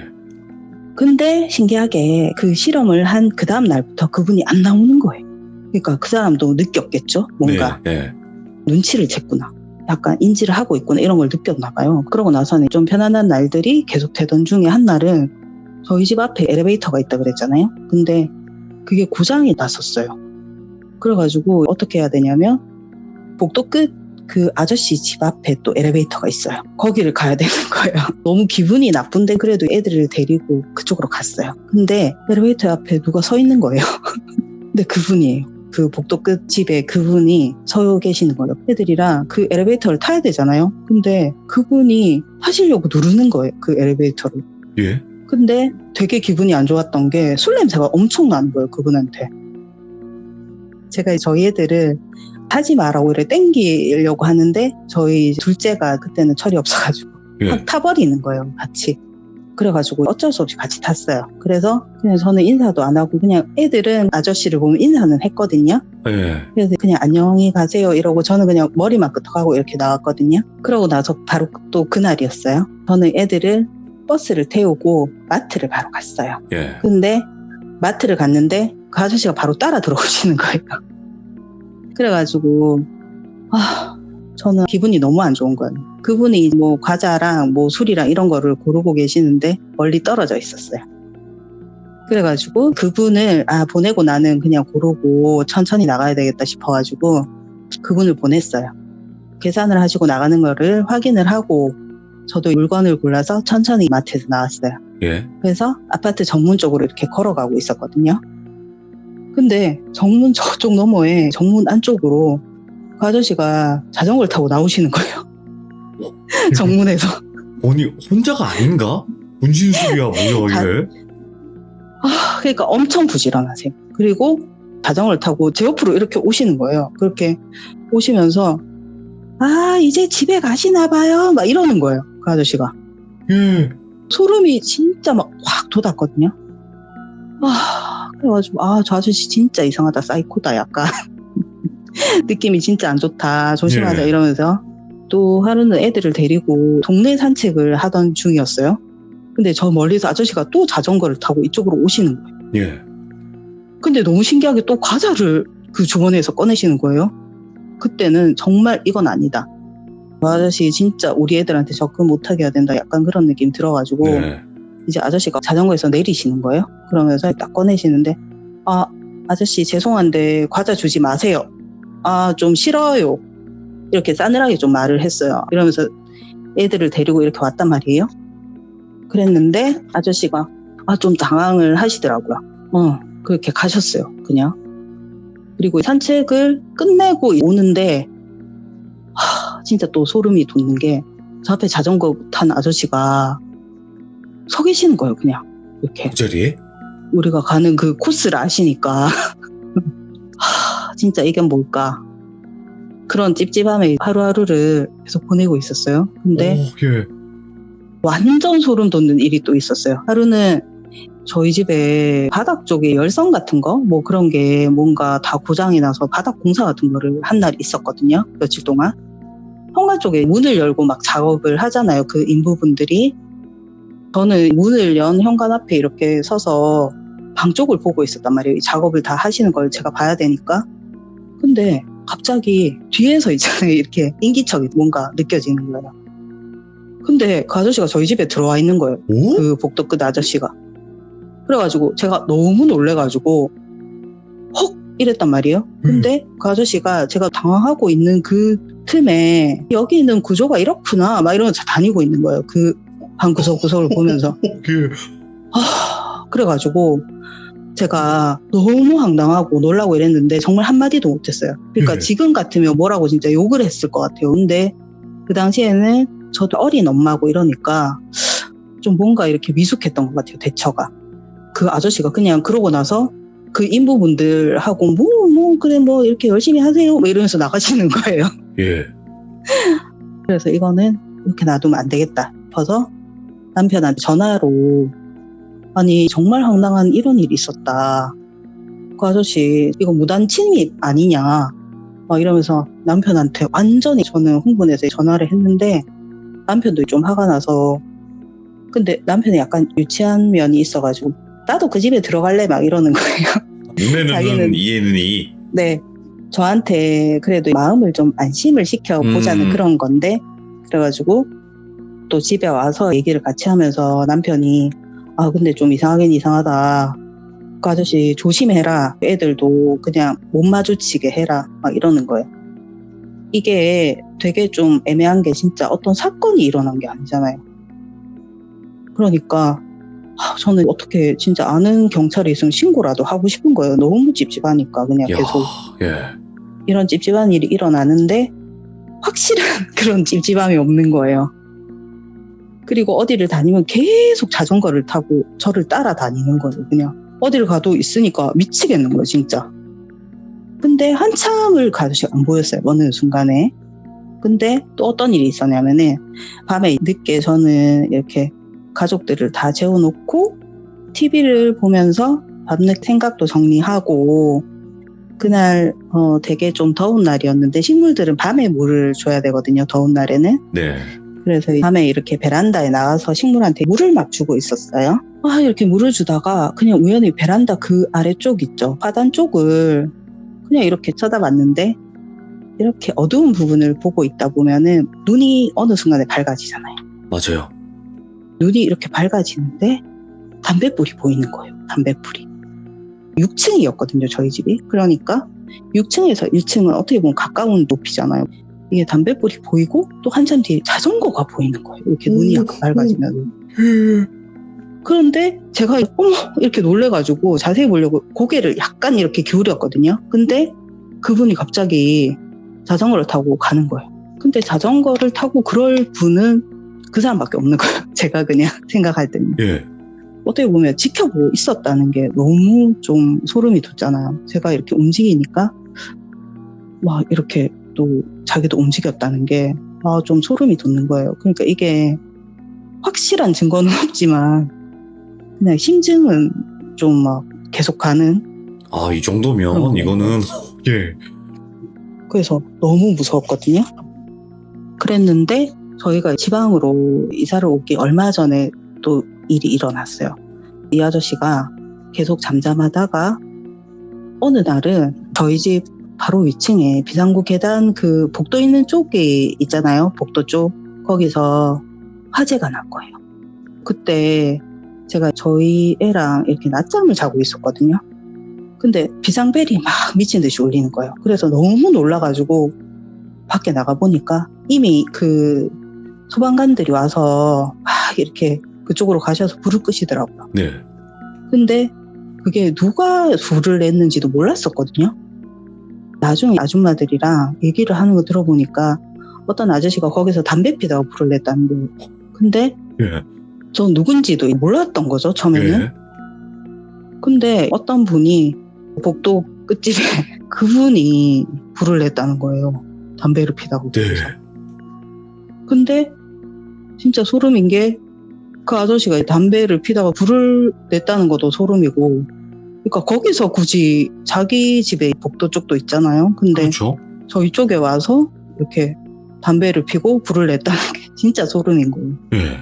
근데 신기하게 그 실험을 한 그 다음 날부터 그분이 안 나오는 거예요. 그러니까 그 사람도 느꼈겠죠? 뭔가 네. 눈치를 챘구나. 약간 인지를 하고 있구나 이런 걸 느꼈나 봐요. 그러고 나서는 좀 편안한 날들이 계속 되던 중에 한 날은 저희 집 앞에 엘리베이터가 있다 그랬잖아요. 근데 그게 고장이 났었어요. 그래가지고 어떻게 해야 되냐면 복도 끝 그 아저씨 집 앞에 또 엘리베이터가 있어요. 거기를 가야 되는 거예요. 너무 기분이 나쁜데 그래도 애들을 데리고 그쪽으로 갔어요. 근데 엘리베이터 앞에 누가 서 있는 거예요. 근데 그분이에요. 그 복도 끝 집에 그분이 서 계시는 거예요. 애들이랑 그 엘리베이터를 타야 되잖아요. 근데 그분이 타시려고 누르는 거예요. 그 엘리베이터를. 예. 근데 되게 기분이 안 좋았던 게 술 냄새가 엄청 나는 거예요. 그분한테. 제가 저희 애들을 타지 마라고 이렇게 땡기려고 하는데 저희 둘째가 그때는 철이 없어가지고 예. 확 타버리는 거예요. 같이. 그래가지고 어쩔 수 없이 같이 탔어요. 그래서 그냥 저는 인사도 안 하고 그냥 애들은 아저씨를 보면 인사는 했거든요. 예. 그래서 그냥 안녕히 가세요 이러고 저는 그냥 머리만 끄덕하고 이렇게 나왔거든요. 그러고 나서 바로 또 그날이었어요. 저는 애들을 버스를 태우고 마트를 바로 갔어요. 예. 근데 마트를 갔는데 그 아저씨가 바로 따라 들어오시는 거예요. 그래가지고 저는 기분이 너무 안 좋은 거예요. 그분이 뭐 과자랑 뭐 술이랑 이런 거를 고르고 계시는데 멀리 떨어져 있었어요. 그래가지고 그분을 보내고 나는 그냥 고르고 천천히 나가야 되겠다 싶어가지고 그분을 보냈어요. 계산을 하시고 나가는 거를 확인을 하고 저도 물건을 골라서 천천히 마트에서 나왔어요. 예. 그래서 아파트 정문 쪽으로 이렇게 걸어가고 있었거든요. 근데 정문 저쪽 너머에 정문 안쪽으로 그 아저씨가 자전거를 타고 나오시는 거예요. 정문에서. 아니, 혼자가 아닌가? 분신술이야, 뭐야, 이게? 그러니까 엄청 부지런하세요. 그리고 자전거를 타고 제 옆으로 이렇게 오시는 거예요. 그렇게 오시면서 이제 집에 가시나 봐요. 막 이러는 거예요. 그 아저씨가. 예. 소름이 진짜 막 확 돋았거든요. 그래가지고 저 아저씨 진짜 이상하다. 사이코다 약간. 느낌이 진짜 안 좋다. 조심하자 예. 이러면서 또 하루는 애들을 데리고 동네 산책을 하던 중이었어요. 근데 저 멀리서 아저씨가 또 자전거를 타고 이쪽으로 오시는 거예요. 예. 근데 너무 신기하게 또 과자를 그 주머니에서 꺼내시는 거예요. 그때는 정말 이건 아니다. 그 아저씨 진짜 우리 애들한테 접근 못하게 해야 된다. 약간 그런 느낌 들어가지고 네. 이제 아저씨가 자전거에서 내리시는 거예요. 그러면서 딱 꺼내시는데 아저씨 죄송한데 과자 주지 마세요. 좀 싫어요. 이렇게 싸늘하게 좀 말을 했어요. 이러면서 애들을 데리고 이렇게 왔단 말이에요. 그랬는데 아저씨가 좀 당황을 하시더라고요. 그렇게 가셨어요. 그냥. 그리고 산책을 끝내고 오는데 진짜 또 소름이 돋는 게 저 앞에 자전거 탄 아저씨가 서 계시는 거예요. 그냥 이렇게 그 자리에? 우리가 가는 그 코스를 아시니까 진짜 이게 뭘까. 그런 찝찝함에 하루하루를 계속 보내고 있었어요. 근데 예. 완전 소름 돋는 일이 또 있었어요. 하루는 저희 집에 바닥 쪽에 열선 같은 거 뭐 그런 게 뭔가 다 고장이 나서 바닥 공사 같은 거를 한 날이 있었거든요. 며칠 동안. 현관 쪽에 문을 열고 막 작업을 하잖아요. 그 인부분들이. 저는 문을 연 현관 앞에 이렇게 서서 방 쪽을 보고 있었단 말이에요. 이 작업을 다 하시는 걸 제가 봐야 되니까. 근데 갑자기 뒤에서 있잖아요. 이렇게 인기척이 뭔가 느껴지는 거예요. 근데 그 아저씨가 저희 집에 들어와 있는 거예요. 오? 그 복도 끝 아저씨가. 그래가지고 제가 너무 놀래가지고 헉 이랬단 말이에요. 근데 그 아저씨가 제가 당황하고 있는 그 틈에 여기 있는 구조가 이렇구나 막 이러면서 다니고 있는 거예요. 그 방 구석구석을 보면서. 예. 그래가지고 제가 너무 황당하고 놀라고 이랬는데 정말 한마디도 못했어요. 그러니까 네. 지금 같으면 뭐라고 진짜 욕을 했을 것 같아요. 근데 그 당시에는 저도 어린 엄마고 이러니까 좀 뭔가 이렇게 미숙했던 것 같아요. 대처가. 그 아저씨가 그냥 그러고 나서 그 인부분들하고 그래 이렇게 열심히 하세요 뭐 이러면서 나가시는 거예요. 예. 그래서 이거는 이렇게 놔두면 안 되겠다 싶어서 남편한테 전화로 아니 정말 황당한 이런 일이 있었다. 그 아저씨 이거 무단 침입 아니냐 막 이러면서 남편한테 완전히 저는 흥분해서 전화를 했는데 남편도 좀 화가 나서 근데 남편이 약간 유치한 면이 있어가지고 나도 그 집에 들어갈래 막 이러는 거예요. 눈에는 자기는- 이에는 이. 네, 저한테 그래도 마음을 좀 안심을 시켜보자는 그런 건데 그래가지고 또 집에 와서 얘기를 같이 하면서 남편이 근데 좀 이상하긴 이상하다. 그 아저씨 조심해라. 애들도 그냥 못 마주치게 해라. 막 이러는 거예요. 이게 되게 좀 애매한 게 진짜 어떤 사건이 일어난 게 아니잖아요. 그러니까 저는 어떻게 진짜 아는 경찰에 있으면 신고라도 하고 싶은 거예요. 너무 찝찝하니까 그냥 야, 계속 예. 이런 찝찝한 일이 일어나는데 확실한 그런 찝찝함이 없는 거예요. 그리고 어디를 다니면 계속 자전거를 타고 저를 따라다니는 거예요. 그냥 어디를 가도 있으니까 미치겠는 거예요. 진짜. 근데 한참을 가듯이 안 보였어요. 어느 순간에. 근데 또 어떤 일이 있었냐면은 밤에 늦게 저는 이렇게 가족들을 다 재워놓고 TV를 보면서 밤늦 생각도 정리하고 그날 되게 좀 더운 날이었는데 식물들은 밤에 물을 줘야 되거든요. 더운 날에는. 네. 그래서 밤에 이렇게 베란다에 나가서 식물한테 물을 막 주고 있었어요. 이렇게 물을 주다가 그냥 우연히 베란다 그 아래쪽 있죠. 화단 쪽을 그냥 이렇게 쳐다봤는데 이렇게 어두운 부분을 보고 있다 보면은 눈이 어느 순간에 밝아지잖아요. 맞아요. 눈이 이렇게 밝아지는데 담뱃불이 보이는 거예요. 담뱃불이. 6층이었거든요. 저희 집이. 그러니까 6층에서 1층은 어떻게 보면 가까운 높이잖아요. 이게 담뱃불이 보이고 또 한참 뒤에 자전거가 보이는 거예요. 이렇게 눈이 약간 밝아지면. 그런데 제가 이렇게 놀래가지고 자세히 보려고 고개를 약간 이렇게 기울였거든요. 근데 그분이 갑자기 자전거를 타고 가는 거예요. 근데 자전거를 타고 그럴 분은 그 사람밖에 없는 거예요. 제가 그냥 생각할 때는. 예. 어떻게 보면 지켜보고 있었다는 게 너무 좀 소름이 돋잖아요. 제가 이렇게 움직이니까 막 이렇게 또 자기도 움직였다는 게 좀 소름이 돋는 거예요. 그러니까 이게 확실한 증거는 없지만 그냥 심증은 좀 막 계속 가는. 이 정도면 이거는 예. 그래서 너무 무서웠거든요. 그랬는데 저희가 지방으로 이사를 오기 얼마 전에 또 일이 일어났어요. 이 아저씨가 계속 잠잠하다가 어느 날은 저희 집 바로 위층에 비상구 계단 그 복도 있는 쪽에 있잖아요. 복도 쪽. 거기서 화재가 난 거예요. 그때 제가 저희 애랑 이렇게 낮잠을 자고 있었거든요. 근데 비상벨이 막 미친 듯이 울리는 거예요. 그래서 너무 놀라가지고 밖에 나가보니까 이미 그 소방관들이 와서 막 이렇게 그쪽으로 가셔서 불을 끄시더라고요. 네. 근데 그게 누가 불을 냈는지도 몰랐었거든요. 나중에 아줌마들이랑 얘기를 하는 거 들어보니까 어떤 아저씨가 거기서 담배 피다가 불을 냈다는 거예요. 근데 예. 저 누군지도 몰랐던 거죠, 처음에는. 예. 근데 어떤 분이 복도 끝집에 그분이 불을 냈다는 거예요. 담배를 피다가. 네. 근데 진짜 소름인 게 그 아저씨가 담배를 피다가 불을 냈다는 것도 소름이고, 그러니까 거기서 굳이 자기 집에 복도 쪽도 있잖아요. 근데 그렇죠. 저희 쪽에 와서 이렇게 담배를 피고 불을 냈다는 게 진짜 소름인 거예요. 예.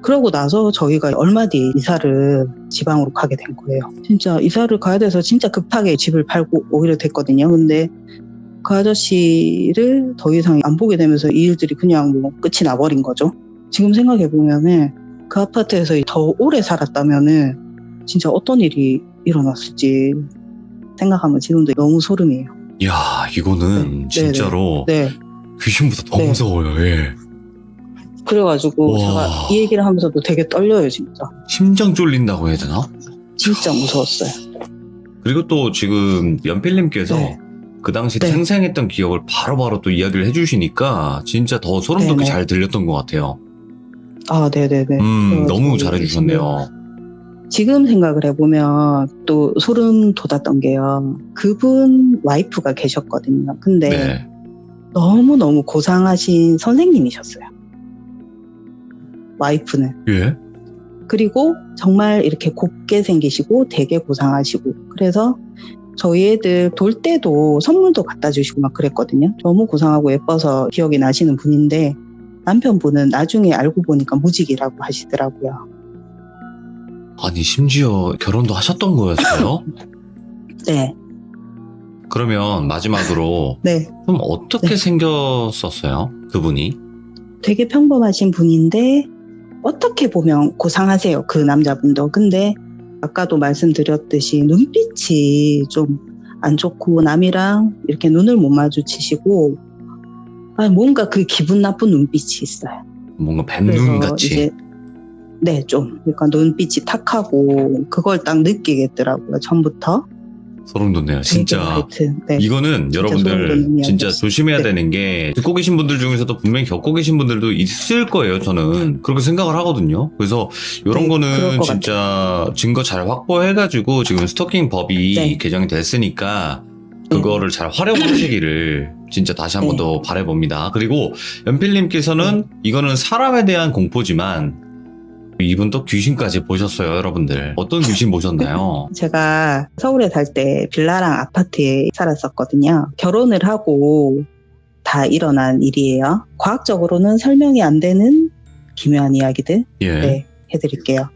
그러고 나서 저희가 얼마 뒤에 이사를 지방으로 가게 된 거예요. 진짜 이사를 가야 돼서 진짜 급하게 집을 팔고 오기로 됐거든요. 근데 그 아저씨를 더 이상 안 보게 되면서 이 일들이 그냥 뭐 끝이 나버린 거죠. 지금 생각해보면은 그 아파트에서 더 오래 살았다면은 진짜 어떤 일이 일어났을지 생각하면 지금도 너무 소름이에요. 이야, 이거는 네. 진짜로 네. 귀신보다 더 네. 무서워요. 예. 그래가지고 와. 제가 이 얘기를 하면서도 되게 떨려요, 진짜. 심장 쫄린다고 해야 되나? 진짜 무서웠어요. 그리고 또 지금 연필님께서 네. 그 당시 네. 생생했던 기억을 바로바로 또 이야기를 해주시니까 진짜 더 소름 돋게 네네. 잘 들렸던 것 같아요. 아, 네네네. 너무 그래가지고 잘해주셨네요. 지금 생각을 해보면 또 소름 돋았던 게요. 그분 와이프가 계셨거든요. 근데 네. 너무너무 고상하신 선생님이셨어요. 와이프는. 예. 그리고 정말 이렇게 곱게 생기시고 되게 고상하시고, 그래서 저희 애들 돌 때도 선물도 갖다 주시고 막 그랬거든요. 너무 고상하고 예뻐서 기억이 나시는 분인데 남편분은 나중에 알고 보니까 무직이라고 하시더라고요. 아니 심지어 결혼도 하셨던 거였어요? 네. 그러면 마지막으로 네. 좀 어떻게 네. 생겼었어요? 그분이? 되게 평범하신 분인데 어떻게 보면 고상하세요. 그 남자분도. 근데 아까도 말씀드렸듯이 눈빛이 좀 안 좋고 남이랑 이렇게 눈을 못 마주치시고 뭔가 그 기분 나쁜 눈빛이 있어요. 뭔가 뱀눈 같이. 네, 좀. 그러니까 눈빛이 탁하고 그걸 딱 느끼겠더라고요. 처음부터. 소름 돋네요. 진짜. 하여튼, 네. 이거는 진짜 소름 여러분들 돋는 진짜 이야기였어요. 조심해야 네. 되는 게 듣고 계신 분들 중에서도 분명히 겪고 계신 분들도 있을 거예요. 저는 그렇게 생각을 하거든요. 그래서 이런 네, 그럴 거는 것 진짜 증거 잘 확보해가지고 지금 스토킹 법이 네. 개정이 됐으니까 그거를 잘 활용하시기를 진짜 다시 한 번 네. 더 바라봅니다. 그리고 연필님께서는 이거는 사람에 대한 공포지만 이분도 귀신까지 보셨어요, 여러분들. 어떤 귀신 보셨나요? 제가 서울에 살 때 빌라랑 아파트에 살았었거든요. 결혼을 하고 다 일어난 일이에요. 과학적으로는 설명이 안 되는 기묘한 이야기들 예. 네, 해드릴게요.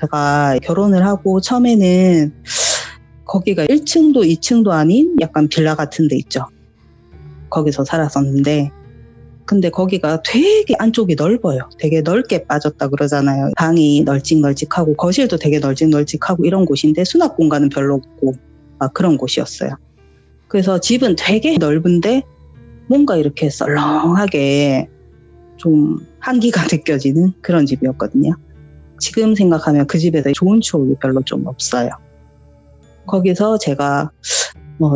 제가 결혼을 하고 처음에는 거기가 1층도 2층도 아닌 약간 빌라 같은 데 있죠. 거기서 살았었는데 근데 거기가 되게 안쪽이 넓어요. 되게 넓게 빠졌다 그러잖아요. 방이 널찍널찍하고 거실도 되게 널찍널찍하고 이런 곳인데 수납 공간은 별로 없고 그런 곳이었어요. 그래서 집은 되게 넓은데 뭔가 이렇게 썰렁하게 좀 한기가 느껴지는 그런 집이었거든요. 지금 생각하면 그 집에서 좋은 추억이 별로 좀 없어요. 거기서 제가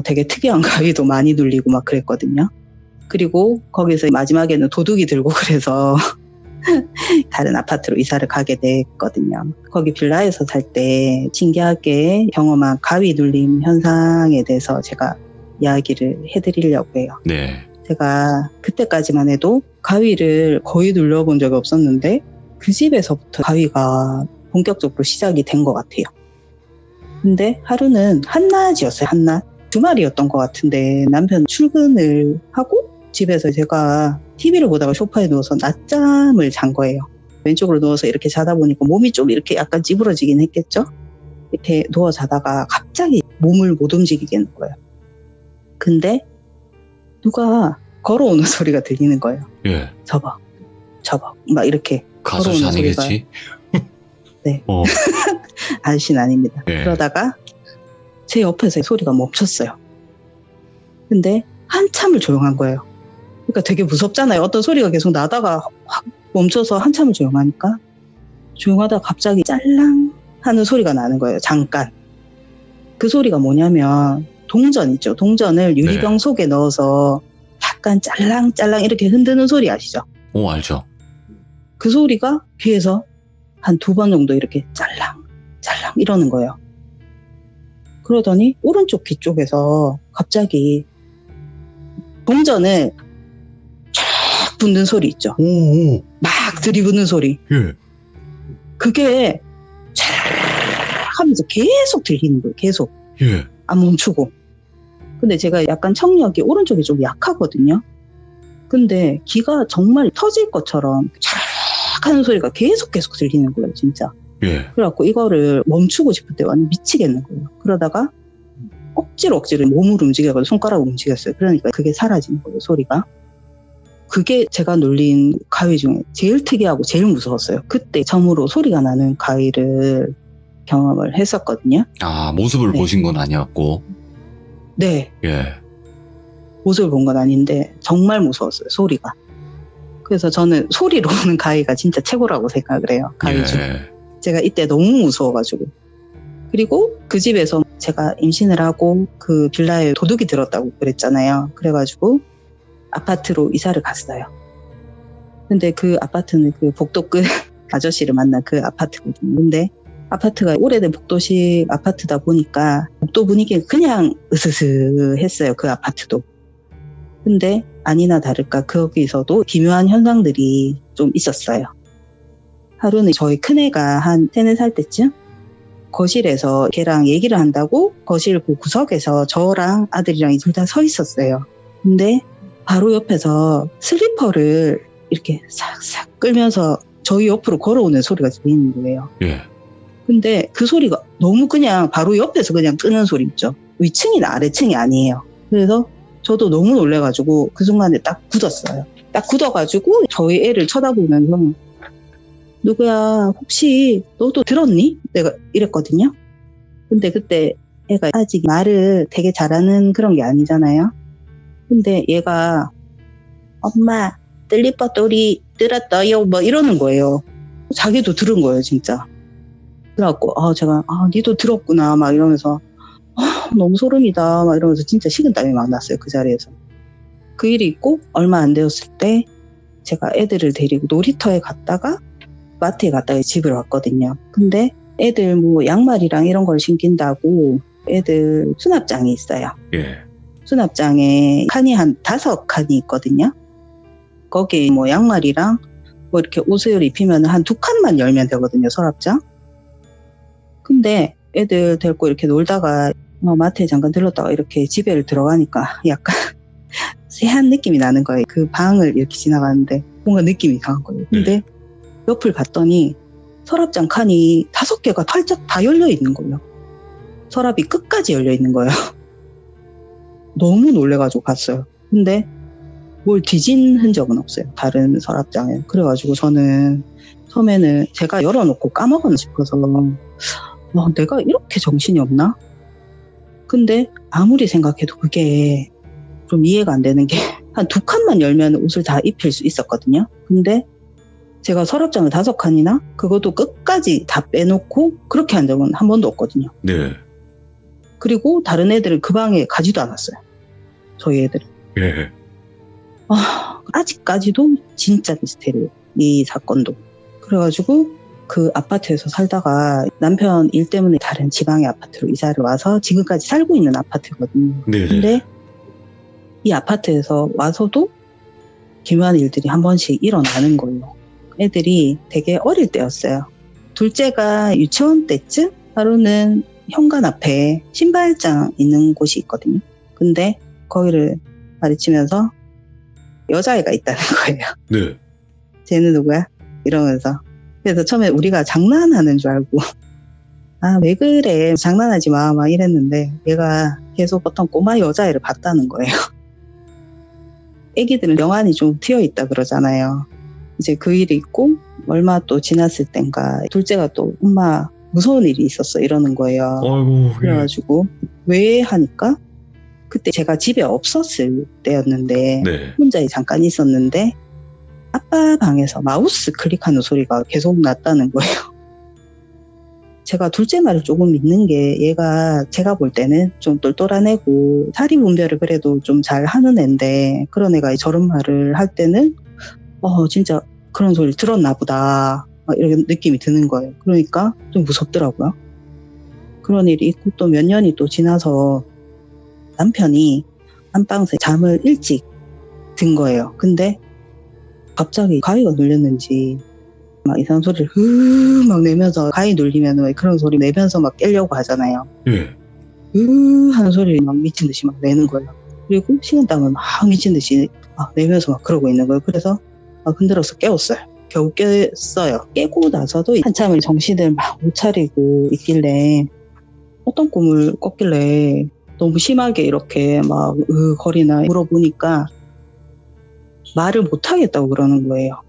되게 특이한 가위도 많이 눌리고 막 그랬거든요. 그리고 거기서 마지막에는 도둑이 들고 그래서 다른 아파트로 이사를 가게 됐거든요. 거기 빌라에서 살 때 신기하게 경험한 가위 눌림 현상에 대해서 제가 이야기를 해드리려고 해요. 네. 제가 그때까지만 해도 가위를 거의 눌려본 적이 없었는데 그 집에서부터 가위가 본격적으로 시작이 된 것 같아요. 근데 하루는 한낮이었어요. 한낮. 주말이었던 것 같은데 남편 출근을 하고 집에서 제가 TV를 보다가 소파에 누워서 낮잠을 잔 거예요. 왼쪽으로 누워서 이렇게 자다 보니까 몸이 좀 이렇게 약간 찌부러지긴 했겠죠. 이렇게 누워 자다가 갑자기 몸을 못 움직이게 하는 거예요. 근데 누가 걸어오는 소리가 들리는 거예요. 예. 접어 막 이렇게. 가수시 걸어오는 아니겠지? 네. 어. 아저씨는 아닙니다. 예. 그러다가 제 옆에서 소리가 멈췄어요. 근데 한참을 조용한 거예요. 그러니까 되게 무섭잖아요. 어떤 소리가 계속 나다가 확 멈춰서 한참을 조용하니까, 조용하다가 갑자기 짤랑 하는 소리가 나는 거예요. 잠깐. 그 소리가 뭐냐면 동전 있죠. 동전을 유리병 네. 속에 넣어서 약간 짤랑짤랑 이렇게 흔드는 소리 아시죠? 오, 알죠. 그 소리가 귀에서 한 2번 정도 이렇게 짤랑 이러는 거예요. 그러더니 오른쪽 귀 쪽에서 갑자기 동전을 쫙 붓는 소리 있죠. 오, 오. 막 들이붓는 소리. 예. 그게 쫙 하면서 계속 들리는 거예요. 계속. 예. 안 멈추고. 근데 제가 약간 청력이 오른쪽이 좀 약하거든요. 근데 귀가 정말 터질 것처럼 쫙 하는 소리가 계속 들리는 거예요. 진짜. 예. 그래갖고 이거를 멈추고 싶을 때 완전 미치겠는 거예요. 그러다가 억지로 몸을 움직여가지고 손가락을 움직였어요. 그러니까 그게 사라지는 거예요. 소리가. 그게 제가 놀린 가위 중에 제일 특이하고 제일 무서웠어요. 그때 처음으로 소리가 나는 가위를 경험을 했었거든요. 아, 모습을 네. 보신 건 아니었고. 네. 예. 모습을 본 건 아닌데 정말 무서웠어요. 소리가. 그래서 저는 소리로 오는 가위가 진짜 최고라고 생각을 해요. 가위 중에. 예. 제가 이때 너무 무서워가지고. 그리고 그 집에서 제가 임신을 하고 그 빌라에 도둑이 들었다고 그랬잖아요. 그래가지고 아파트로 이사를 갔어요. 근데 그 아파트는 그 복도 끝 아저씨를 만난 그 아파트거든요. 근데 아파트가 오래된 복도식 아파트다 보니까 복도 분위기가 그냥 으스스했어요. 그 아파트도. 근데 아니나 다를까 거기서도 기묘한 현상들이 좀 있었어요. 하루는 저희 큰애가 한 3, 4살 때쯤 거실에서 걔랑 얘기를 한다고 거실 그 구석에서 저랑 아들이랑 둘 다 서 있었어요. 근데 바로 옆에서 슬리퍼를 이렇게 싹싹 끌면서 저희 옆으로 걸어오는 소리가 들리는 거예요. 예. 근데 그 소리가 너무 그냥 바로 옆에서 그냥 끄는 소리 있죠. 위층이나 아래층이 아니에요. 그래서 저도 너무 놀래가지고 그 순간에 딱 굳었어요. 딱 굳어가지고 저희 애를 쳐다보면서 누구야 혹시 너도 들었니? 내가 이랬거든요. 근데 그때 애가 아직 말을 되게 잘하는 그런 게 아니잖아요. 근데 얘가 엄마 슬리퍼 소리 들었어요 뭐 이러는 거예요. 자기도 들은 거예요 진짜. 그래갖고 제가 니도 들었구나 막 이러면서 너무 소름이다 막 이러면서 진짜 식은땀이 막 났어요. 그 자리에서. 그 일이 있고 얼마 안 되었을 때 제가 애들을 데리고 놀이터에 갔다가 마트에 갔다가 집을 왔거든요. 근데 애들 뭐 양말이랑 이런 걸 신긴다고 애들 수납장이 있어요. 예. 수납장에 칸이 한 5칸이 있거든요. 거기 뭐 양말이랑 뭐 이렇게 옷을 입히면 한 2칸만 열면 되거든요. 서랍장. 근데 애들 데리고 이렇게 놀다가 마트에 잠깐 들렀다가 이렇게 집에 들어가니까 약간 쎄한 느낌이 나는 거예요. 그 방을 이렇게 지나가는데 뭔가 느낌이 강한 거예요. 근데 옆을 봤더니 서랍장 칸이 5개가 활짝 다 열려 있는 거예요. 서랍이 끝까지 열려 있는 거예요. 너무 놀래가지고 갔어요. 근데 뭘 뒤진 흔적은 없어요. 다른 서랍장에. 그래가지고 저는 처음에는 제가 열어놓고 까먹었나 싶어서 내가 이렇게 정신이 없나? 근데 아무리 생각해도 그게 좀 이해가 안 되는 게 한 2칸만 열면 옷을 다 입힐 수 있었거든요. 근데 제가 서랍장을 5칸이나 그것도 끝까지 다 빼놓고 그렇게 한 적은 한 번도 없거든요. 네. 그리고 다른 애들은 그 방에 가지도 않았어요. 저희 애들은. 예. 아직까지도 진짜 미스테리예요. 이 사건도. 그래가지고 그 아파트에서 살다가 남편 일 때문에 다른 지방의 아파트로 이사를 와서 지금까지 살고 있는 아파트거든요. 네. 근데 이 아파트에서 와서도 기묘한 일들이 한 번씩 일어나는 거예요. 애들이 되게 어릴 때였어요. 둘째가 유치원 때쯤 하루는 현관 앞에 신발장 있는 곳이 있거든요. 근데 거기를 가르치면서 여자애가 있다는 거예요. 네. 쟤는 누구야? 이러면서 그래서 처음에 우리가 장난하는 줄 알고 아, 왜 그래 장난하지 마 막 이랬는데 얘가 계속 어떤 꼬마 여자애를 봤다는 거예요. 애기들은 명안이 좀 트여있다 그러잖아요. 이제 그 일이 있고 얼마 또 지났을 땐가 둘째가 또 엄마 무서운 일이 있었어 이러는 거예요. 아이고. 그래가지고 왜 하니까 그때 제가 집에 없었을 때였는데 네. 혼자 잠깐 있었는데 아빠 방에서 마우스 클릭하는 소리가 계속 났다는 거예요. 제가 둘째 말을 조금 믿는 게 얘가 제가 볼 때는 좀 똘똘한 애고 사리 분별을 그래도 좀 잘 하는 애인데 그런 애가 저런 말을 할 때는 진짜 그런 소리를 들었나 보다 막 이런 느낌이 드는 거예요. 그러니까 좀 무섭더라고요. 그런 일이 있고 또 몇 년이 또 지나서 남편이 안방에서 잠을 일찍 든 거예요. 근데 갑자기 가위가 눌렸는지 막 이상한 소리를 막 내면서 가위 눌리면 왜 그런 소리 내면서 막 깨려고 하잖아요. 예. 하는 소리를 막 미친 듯이 막 내는 거예요. 그리고 식은땀을 막 미친 듯이 막 내면서 막 그러고 있는 거예요. 그래서 막 흔들어서 깨웠어요. 겨우 깼어요. 깨고 나서도 한참을 정신을 막 못 차리고 있길래 어떤 꿈을 꿨길래 너무 심하게 이렇게 막 거리나 물어보니까 말을 못 하겠다고 그러는 거예요.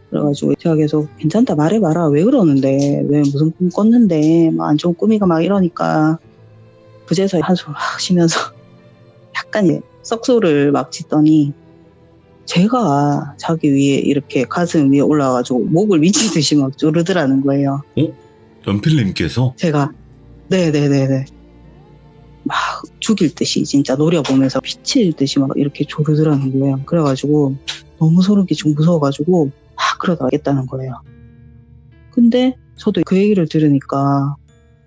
그래가지고 제가 계속 괜찮다 말해봐라 왜 그러는데 왜 무슨 꿈 꿨는데 막 안 좋은 꿈이가 막 이러니까 그제서야 한숨을 막 쉬면서 약간 썩소를 막 짓더니 제가 자기 위에 이렇게 가슴 위에 올라와가지고 목을 미친 듯이 막 조르더라는 거예요. 연필님께서? 제가 네네네네 막 죽일 듯이 진짜 노려보면서 미칠 듯이 막 이렇게 조르더라는 거예요. 그래가지고 너무 소름 끼치고 무서워가지고 막 그러다 겠다는 거예요. 근데 저도 그 얘기를 들으니까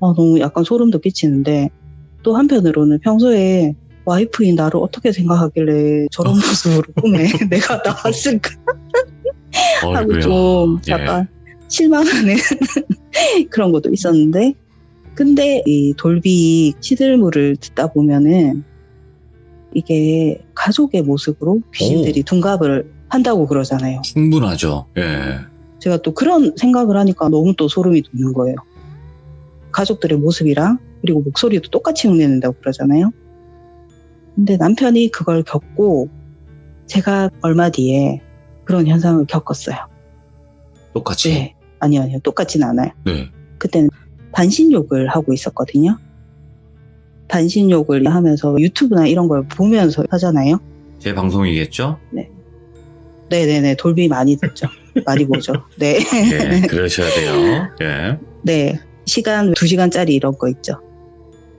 너무 약간 소름도 끼치는데 또 한편으로는 평소에 와이프인 나를 어떻게 생각하길래 저런 모습으로 꿈에 내가 나왔을까 하고 좀 약간 실망하는 그런 것도 있었는데 근데 이 돌비 시들물을 듣다 보면은 이게 가족의 모습으로 귀신들이 둔갑을 한다고 그러잖아요. 충분하죠. 예. 제가 또 그런 생각을 하니까 너무 또 소름이 돋는 거예요. 가족들의 모습이랑 그리고 목소리도 똑같이 흉내낸다고 그러잖아요. 근데 남편이 그걸 겪고 제가 얼마 뒤에 그런 현상을 겪었어요. 똑같이? 네. 아니요. 똑같지는 않아요. 네. 그때는 반신욕을 하고 있었거든요. 반신욕을 하면서 유튜브나 이런 걸 보면서 하잖아요. 제 방송이겠죠? 네네네. 돌비 많이 듣죠. 많이 보죠. 네. 예, 그러셔야 돼요. 예. 네. 시간 2시간짜리 이런 거 있죠.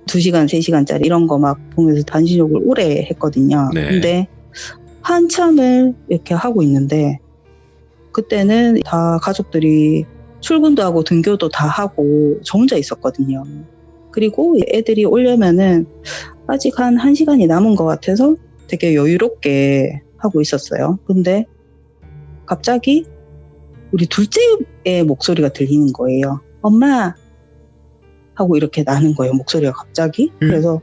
2시간, 3시간짜리 이런 거 막 보면서 반신욕을 오래 했거든요. 네. 근데 한참을 이렇게 하고 있는데 그때는 다 가족들이 출근도 하고 등교도 다 하고 저 혼자 있었거든요. 그리고 애들이 오려면은 아직 한 1시간이 남은 것 같아서 되게 여유롭게 하고 있었어요. 근데 갑자기 우리 둘째의 목소리가 들리는 거예요. 엄마! 하고 이렇게 나는 거예요. 목소리가 갑자기. 그래서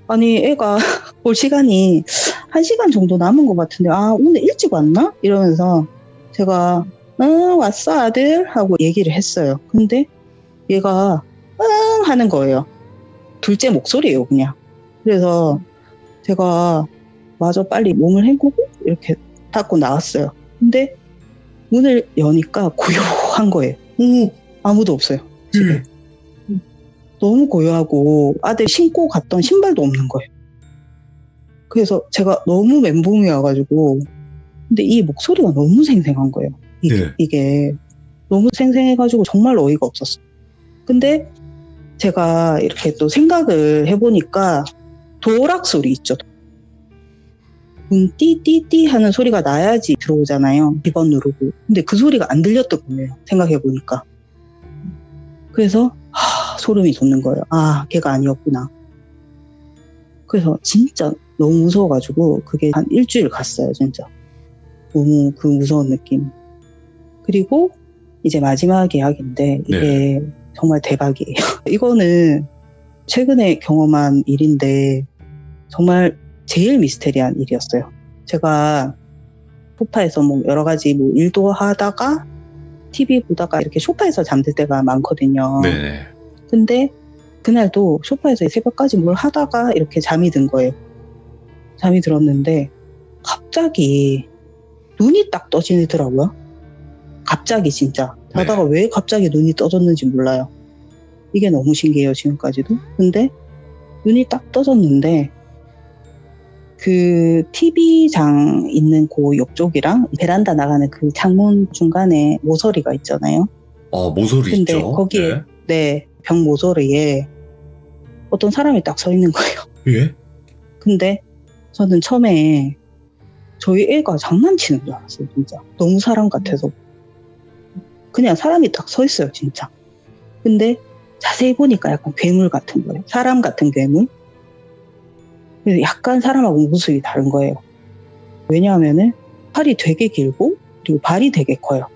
아니 애가 올 시간이 1시간 정도 남은 것 같은데 오늘 일찍 왔나? 이러면서 제가 왔어 아들? 하고 얘기를 했어요. 근데 얘가 응 하는 거예요. 둘째 목소리예요 그냥. 그래서 제가 마저 빨리 몸을 헹구고 이렇게 닫고 나왔어요. 근데 문을 여니까 고요한 거예요. 아무도 없어요 집에. 너무 고요하고 아들 신고 갔던 신발도 없는 거예요. 그래서 제가 너무 멘붕이 와가지고 근데 이 목소리가 너무 생생한 거예요. 이게 너무 생생해가지고 정말 어이가 없었어요. 근데 제가 이렇게 또 생각을 해보니까 도락 소리 있죠. 문 띠띠띠 하는 소리가 나야지 들어오잖아요. 비번 누르고. 근데 그 소리가 안 들렸던 거예요. 생각해보니까. 그래서 소름이 돋는 거예요. 걔가 아니었구나. 그래서 진짜 너무 무서워가지고 그게 한 일주일 갔어요. 진짜. 너무 그 무서운 느낌. 그리고 이제 마지막 이야기인데 이게 정말 대박이에요. 이거는 최근에 경험한 일인데 정말 제일 미스테리한 일이었어요. 제가 소파에서 뭐 여러 가지 일도 하다가 TV 보다가 이렇게 소파에서 잠들 때가 많거든요. 네네. 근데 그날도 소파에서 새벽까지 뭘 하다가 이렇게 잠이 든 거예요. 잠이 들었는데 갑자기 눈이 딱 떠지더라고요. 갑자기 진짜. 자다가 왜 갑자기 눈이 떠졌는지 몰라요. 이게 너무 신기해요, 지금까지도. 근데 눈이 딱 떠졌는데 그 TV장 있는 그 옆쪽이랑 베란다 나가는 그 창문 중간에 모서리가 있잖아요. 모서리 근데 있죠. 거기에 네, 벽 모서리에 어떤 사람이 딱 서 있는 거예요. 예? 근데 저는 처음에 저희 애가 장난치는 줄 알았어요, 진짜. 너무 사람 같아서. 그냥 사람이 딱 서 있어요, 진짜. 근데 자세히 보니까 약간 괴물 같은 거예요. 사람 같은 괴물. 그래서 약간 사람하고 모습이 다른 거예요. 왜냐하면은 팔이 되게 길고 그리고 발이 되게 커요.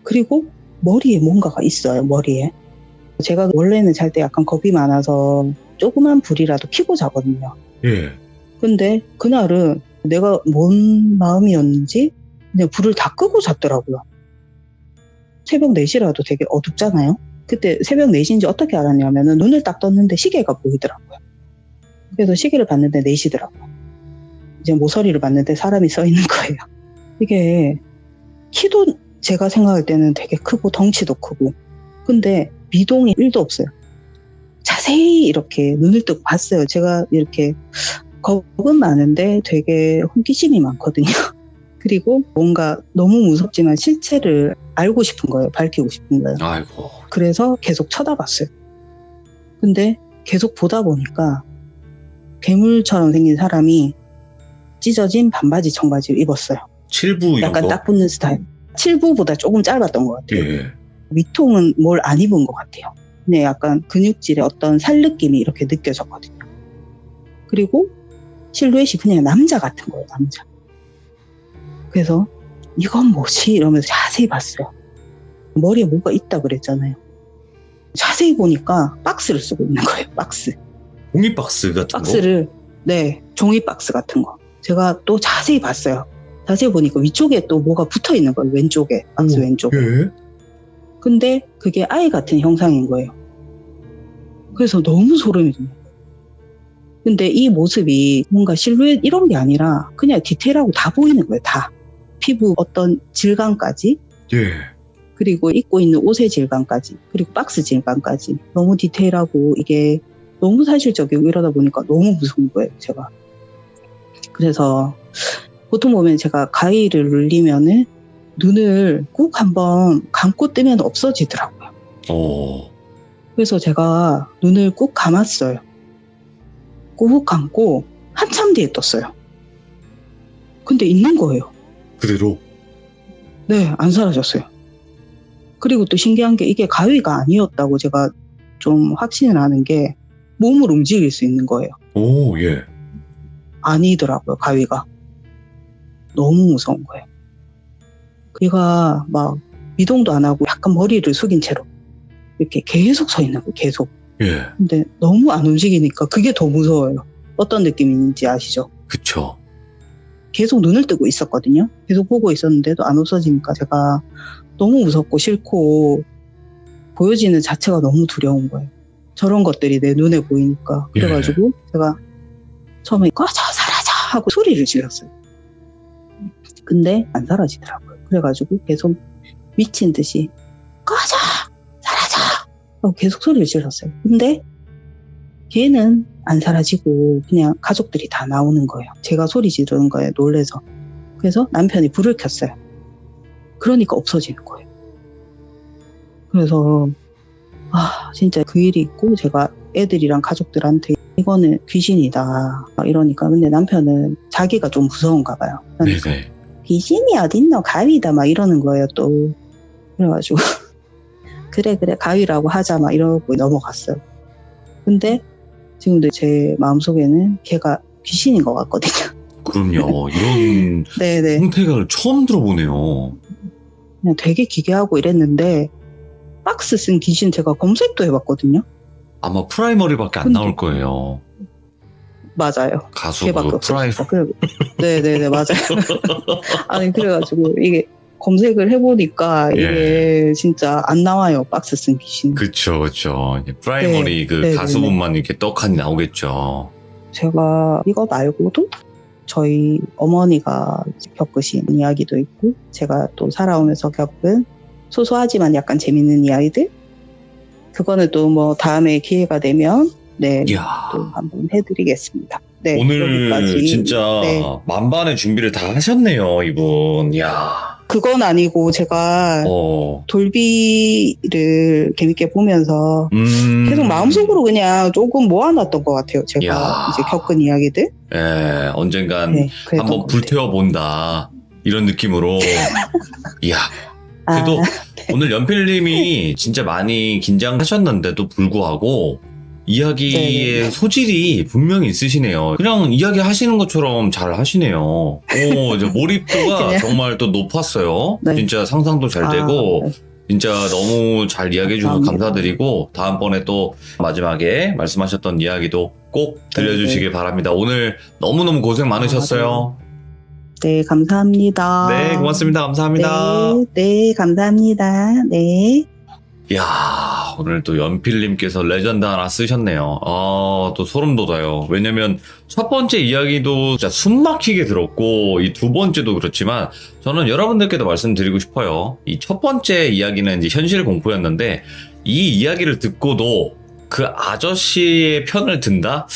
그리고 머리에 뭔가가 있어요, 머리에. 제가 원래는 잘 때 약간 겁이 많아서 조그만 불이라도 켜고 자거든요. 예. 근데 그날은 내가 뭔 마음이었는지 그냥 불을 다 끄고 잤더라고요. 새벽 4시라도 되게 어둡잖아요. 그때 새벽 4시인지 어떻게 알았냐면은 눈을 딱 떴는데 시계가 보이더라고요. 그래서 시계를 봤는데 4시더라고요. 이제 모서리를 봤는데 사람이 서 있는 거예요. 이게 키도 제가 생각할 때는 되게 크고 덩치도 크고 근데 미동이 1도 없어요. 자세히 이렇게 눈을 뜨고 봤어요. 제가 이렇게 겁은 많은데 되게 호기심이 많거든요. 그리고 뭔가 너무 무섭지만 실체를 알고 싶은 거예요. 밝히고 싶은 거예요. 아이고. 그래서 계속 쳐다봤어요. 근데 계속 보다 보니까 괴물처럼 생긴 사람이 찢어진 반바지 청바지를 입었어요. 7부 약간 이런 거? 딱 붙는 스타일. 7부보다 조금 짧았던 것 같아요. 예. 위통은 뭘 안 입은 것 같아요. 근데 약간 근육질의 어떤 살 느낌이 이렇게 느껴졌거든요. 그리고 실루엣이 그냥 남자 같은 거예요, 남자. 그래서 이건 뭐지? 이러면서 자세히 봤어요. 머리에 뭐가 있다 그랬잖아요. 자세히 보니까 박스를 쓰고 있는 거예요, 박스. 종이박스 같은 거? 박스를, 네, 종이 박스 같은 거. 제가 또 자세히 봤어요. 자세히 보니까 위쪽에 또 뭐가 붙어 있는 거예요, 왼쪽에. 박스 왼쪽에. 예. 근데 그게 아이 같은 형상인 거예요. 그래서 너무 소름이 돋는 거예요. 근데 이 모습이 뭔가 실루엣 이런 게 아니라 그냥 디테일하고 다 보이는 거예요, 다. 피부 어떤 질감까지. 예. 그리고 입고 있는 옷의 질감까지. 그리고 박스 질감까지. 너무 디테일하고 이게 너무 사실적이고 이러다 보니까 너무 무서운 거예요, 제가. 그래서 보통 보면 제가 가위를 눌리면은 눈을 꼭 한번 감고 뜨면 없어지더라고요. 그래서 제가 눈을 꼭 감았어요. 꼭 감고 한참 뒤에 떴어요. 근데 있는 거예요. 그대로? 네, 안 사라졌어요. 그리고 또 신기한 게 이게 가위가 아니었다고 제가 좀 확신을 하는 게 몸을 움직일 수 있는 거예요. 오, 예. 아니더라고요, 가위가. 너무 무서운 거예요. 얘가 막 미동도 안 하고 약간 머리를 숙인 채로 이렇게 계속 서 있는 거예요, 계속. 예. 근데 너무 안 움직이니까 그게 더 무서워요. 어떤 느낌인지 아시죠? 그쵸. 계속 눈을 뜨고 있었거든요. 계속 보고 있었는데도 안 없어지니까 제가 너무 무섭고 싫고 보여지는 자체가 너무 두려운 거예요. 저런 것들이 내 눈에 보이니까. 그래가지고 제가 처음에 꺼져 사라져 하고 소리를 질렀어요. 근데 안 사라지더라고요. 그래가지고 계속 미친 듯이 꺼져 사라져 하고 계속 소리를 질렀어요. 근데 걔는 안 사라지고 그냥 가족들이 다 나오는 거예요. 제가 소리 지르는 거에 놀래서. 그래서 남편이 불을 켰어요. 그러니까 없어지는 거예요. 그래서 진짜 그 일이 있고 제가 애들이랑 가족들한테 이거는 귀신이다 이러니까 근데 남편은 자기가 좀 무서운가 봐요. 그러니까 네네. 귀신이 어딨노 가위다 막 이러는 거예요 또. 그래가지고 그래 가위라고 하자 막 이러고 넘어갔어요. 근데 지금도 제 마음속에는 걔가 귀신인 것 같거든요. 그럼요. 이런 네네. 형태가 처음 들어보네요. 그냥 되게 기괴하고 이랬는데 박스 쓴 귀신 제가 검색도 해봤거든요. 아마 프라이머리밖에 안 근데- 나올 거예요. 맞아요. 가수 걔밖에 그 없었어요. 프라이머리. 네네네 맞아요. 아니 그래가지고 이게 검색을 해보니까 예. 이게 진짜 안 나와요. 박스 쓴 귀신. 그쵸. 프라이머리 그 네, 가수분만 이렇게 떡하니 나오겠죠. 제가 이거 말고도 저희 어머니가 겪으신 이야기도 있고 제가 또 살아오면서 겪은 소소하지만 약간 재밌는 이야기들 그거는 또 뭐 다음에 기회가 되면 네, 이야. 또 한번 해드리겠습니다. 네, 오늘 여기까지. 진짜 네. 만반의 준비를 다 하셨네요, 이분. 이야. 그건 아니고 제가 돌비를 재밌게 보면서 계속 마음속으로 그냥 조금 모아놨던 것 같아요. 제가 이야. 이제 겪은 이야기들. 예, 언젠간 네, 그랬던 한번 것 같아요. 불태워본다. 이런 느낌으로. 이야. 그래도 오늘 연필님이 진짜 많이 긴장하셨는데도 불구하고 이야기의 네. 소질이 분명히 있으시네요. 그냥 이야기 하시는 것처럼 잘 하시네요. 이제 몰입도가 그냥. 정말 또 높았어요. 네. 진짜 상상도 잘 되고, 네. 진짜 너무 잘 이야기해 주셔서 감사합니다. 감사드리고, 다음번에 또 마지막에 말씀하셨던 이야기도 꼭 들려주시길 바랍니다. 오늘 너무너무 고생 많으셨어요. 네, 감사합니다. 네, 고맙습니다. 감사합니다. 네, 감사합니다. 네. 이야, 오늘 또 연필님께서 레전드 하나 쓰셨네요. 또 소름 돋아요. 왜냐면 첫 번째 이야기도 진짜 숨 막히게 들었고, 이 두 번째도 그렇지만, 저는 여러분들께도 말씀드리고 싶어요. 이 첫 번째 이야기는 이제 현실 공포였는데, 이 이야기를 듣고도 그 아저씨의 편을 든다?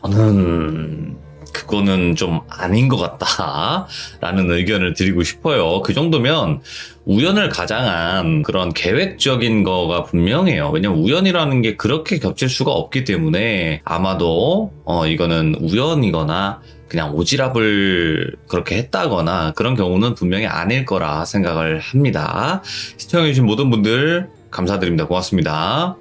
저는, 그거는 좀 아닌 것 같다 라는 의견을 드리고 싶어요. 그 정도면 우연을 가장한 그런 계획적인 거가 분명해요. 왜냐면 우연이라는 게 그렇게 겹칠 수가 없기 때문에 아마도 이거는 우연이거나 그냥 오지랖을 그렇게 했다거나 그런 경우는 분명히 아닐 거라 생각을 합니다. 시청해주신 모든 분들 감사드립니다. 고맙습니다.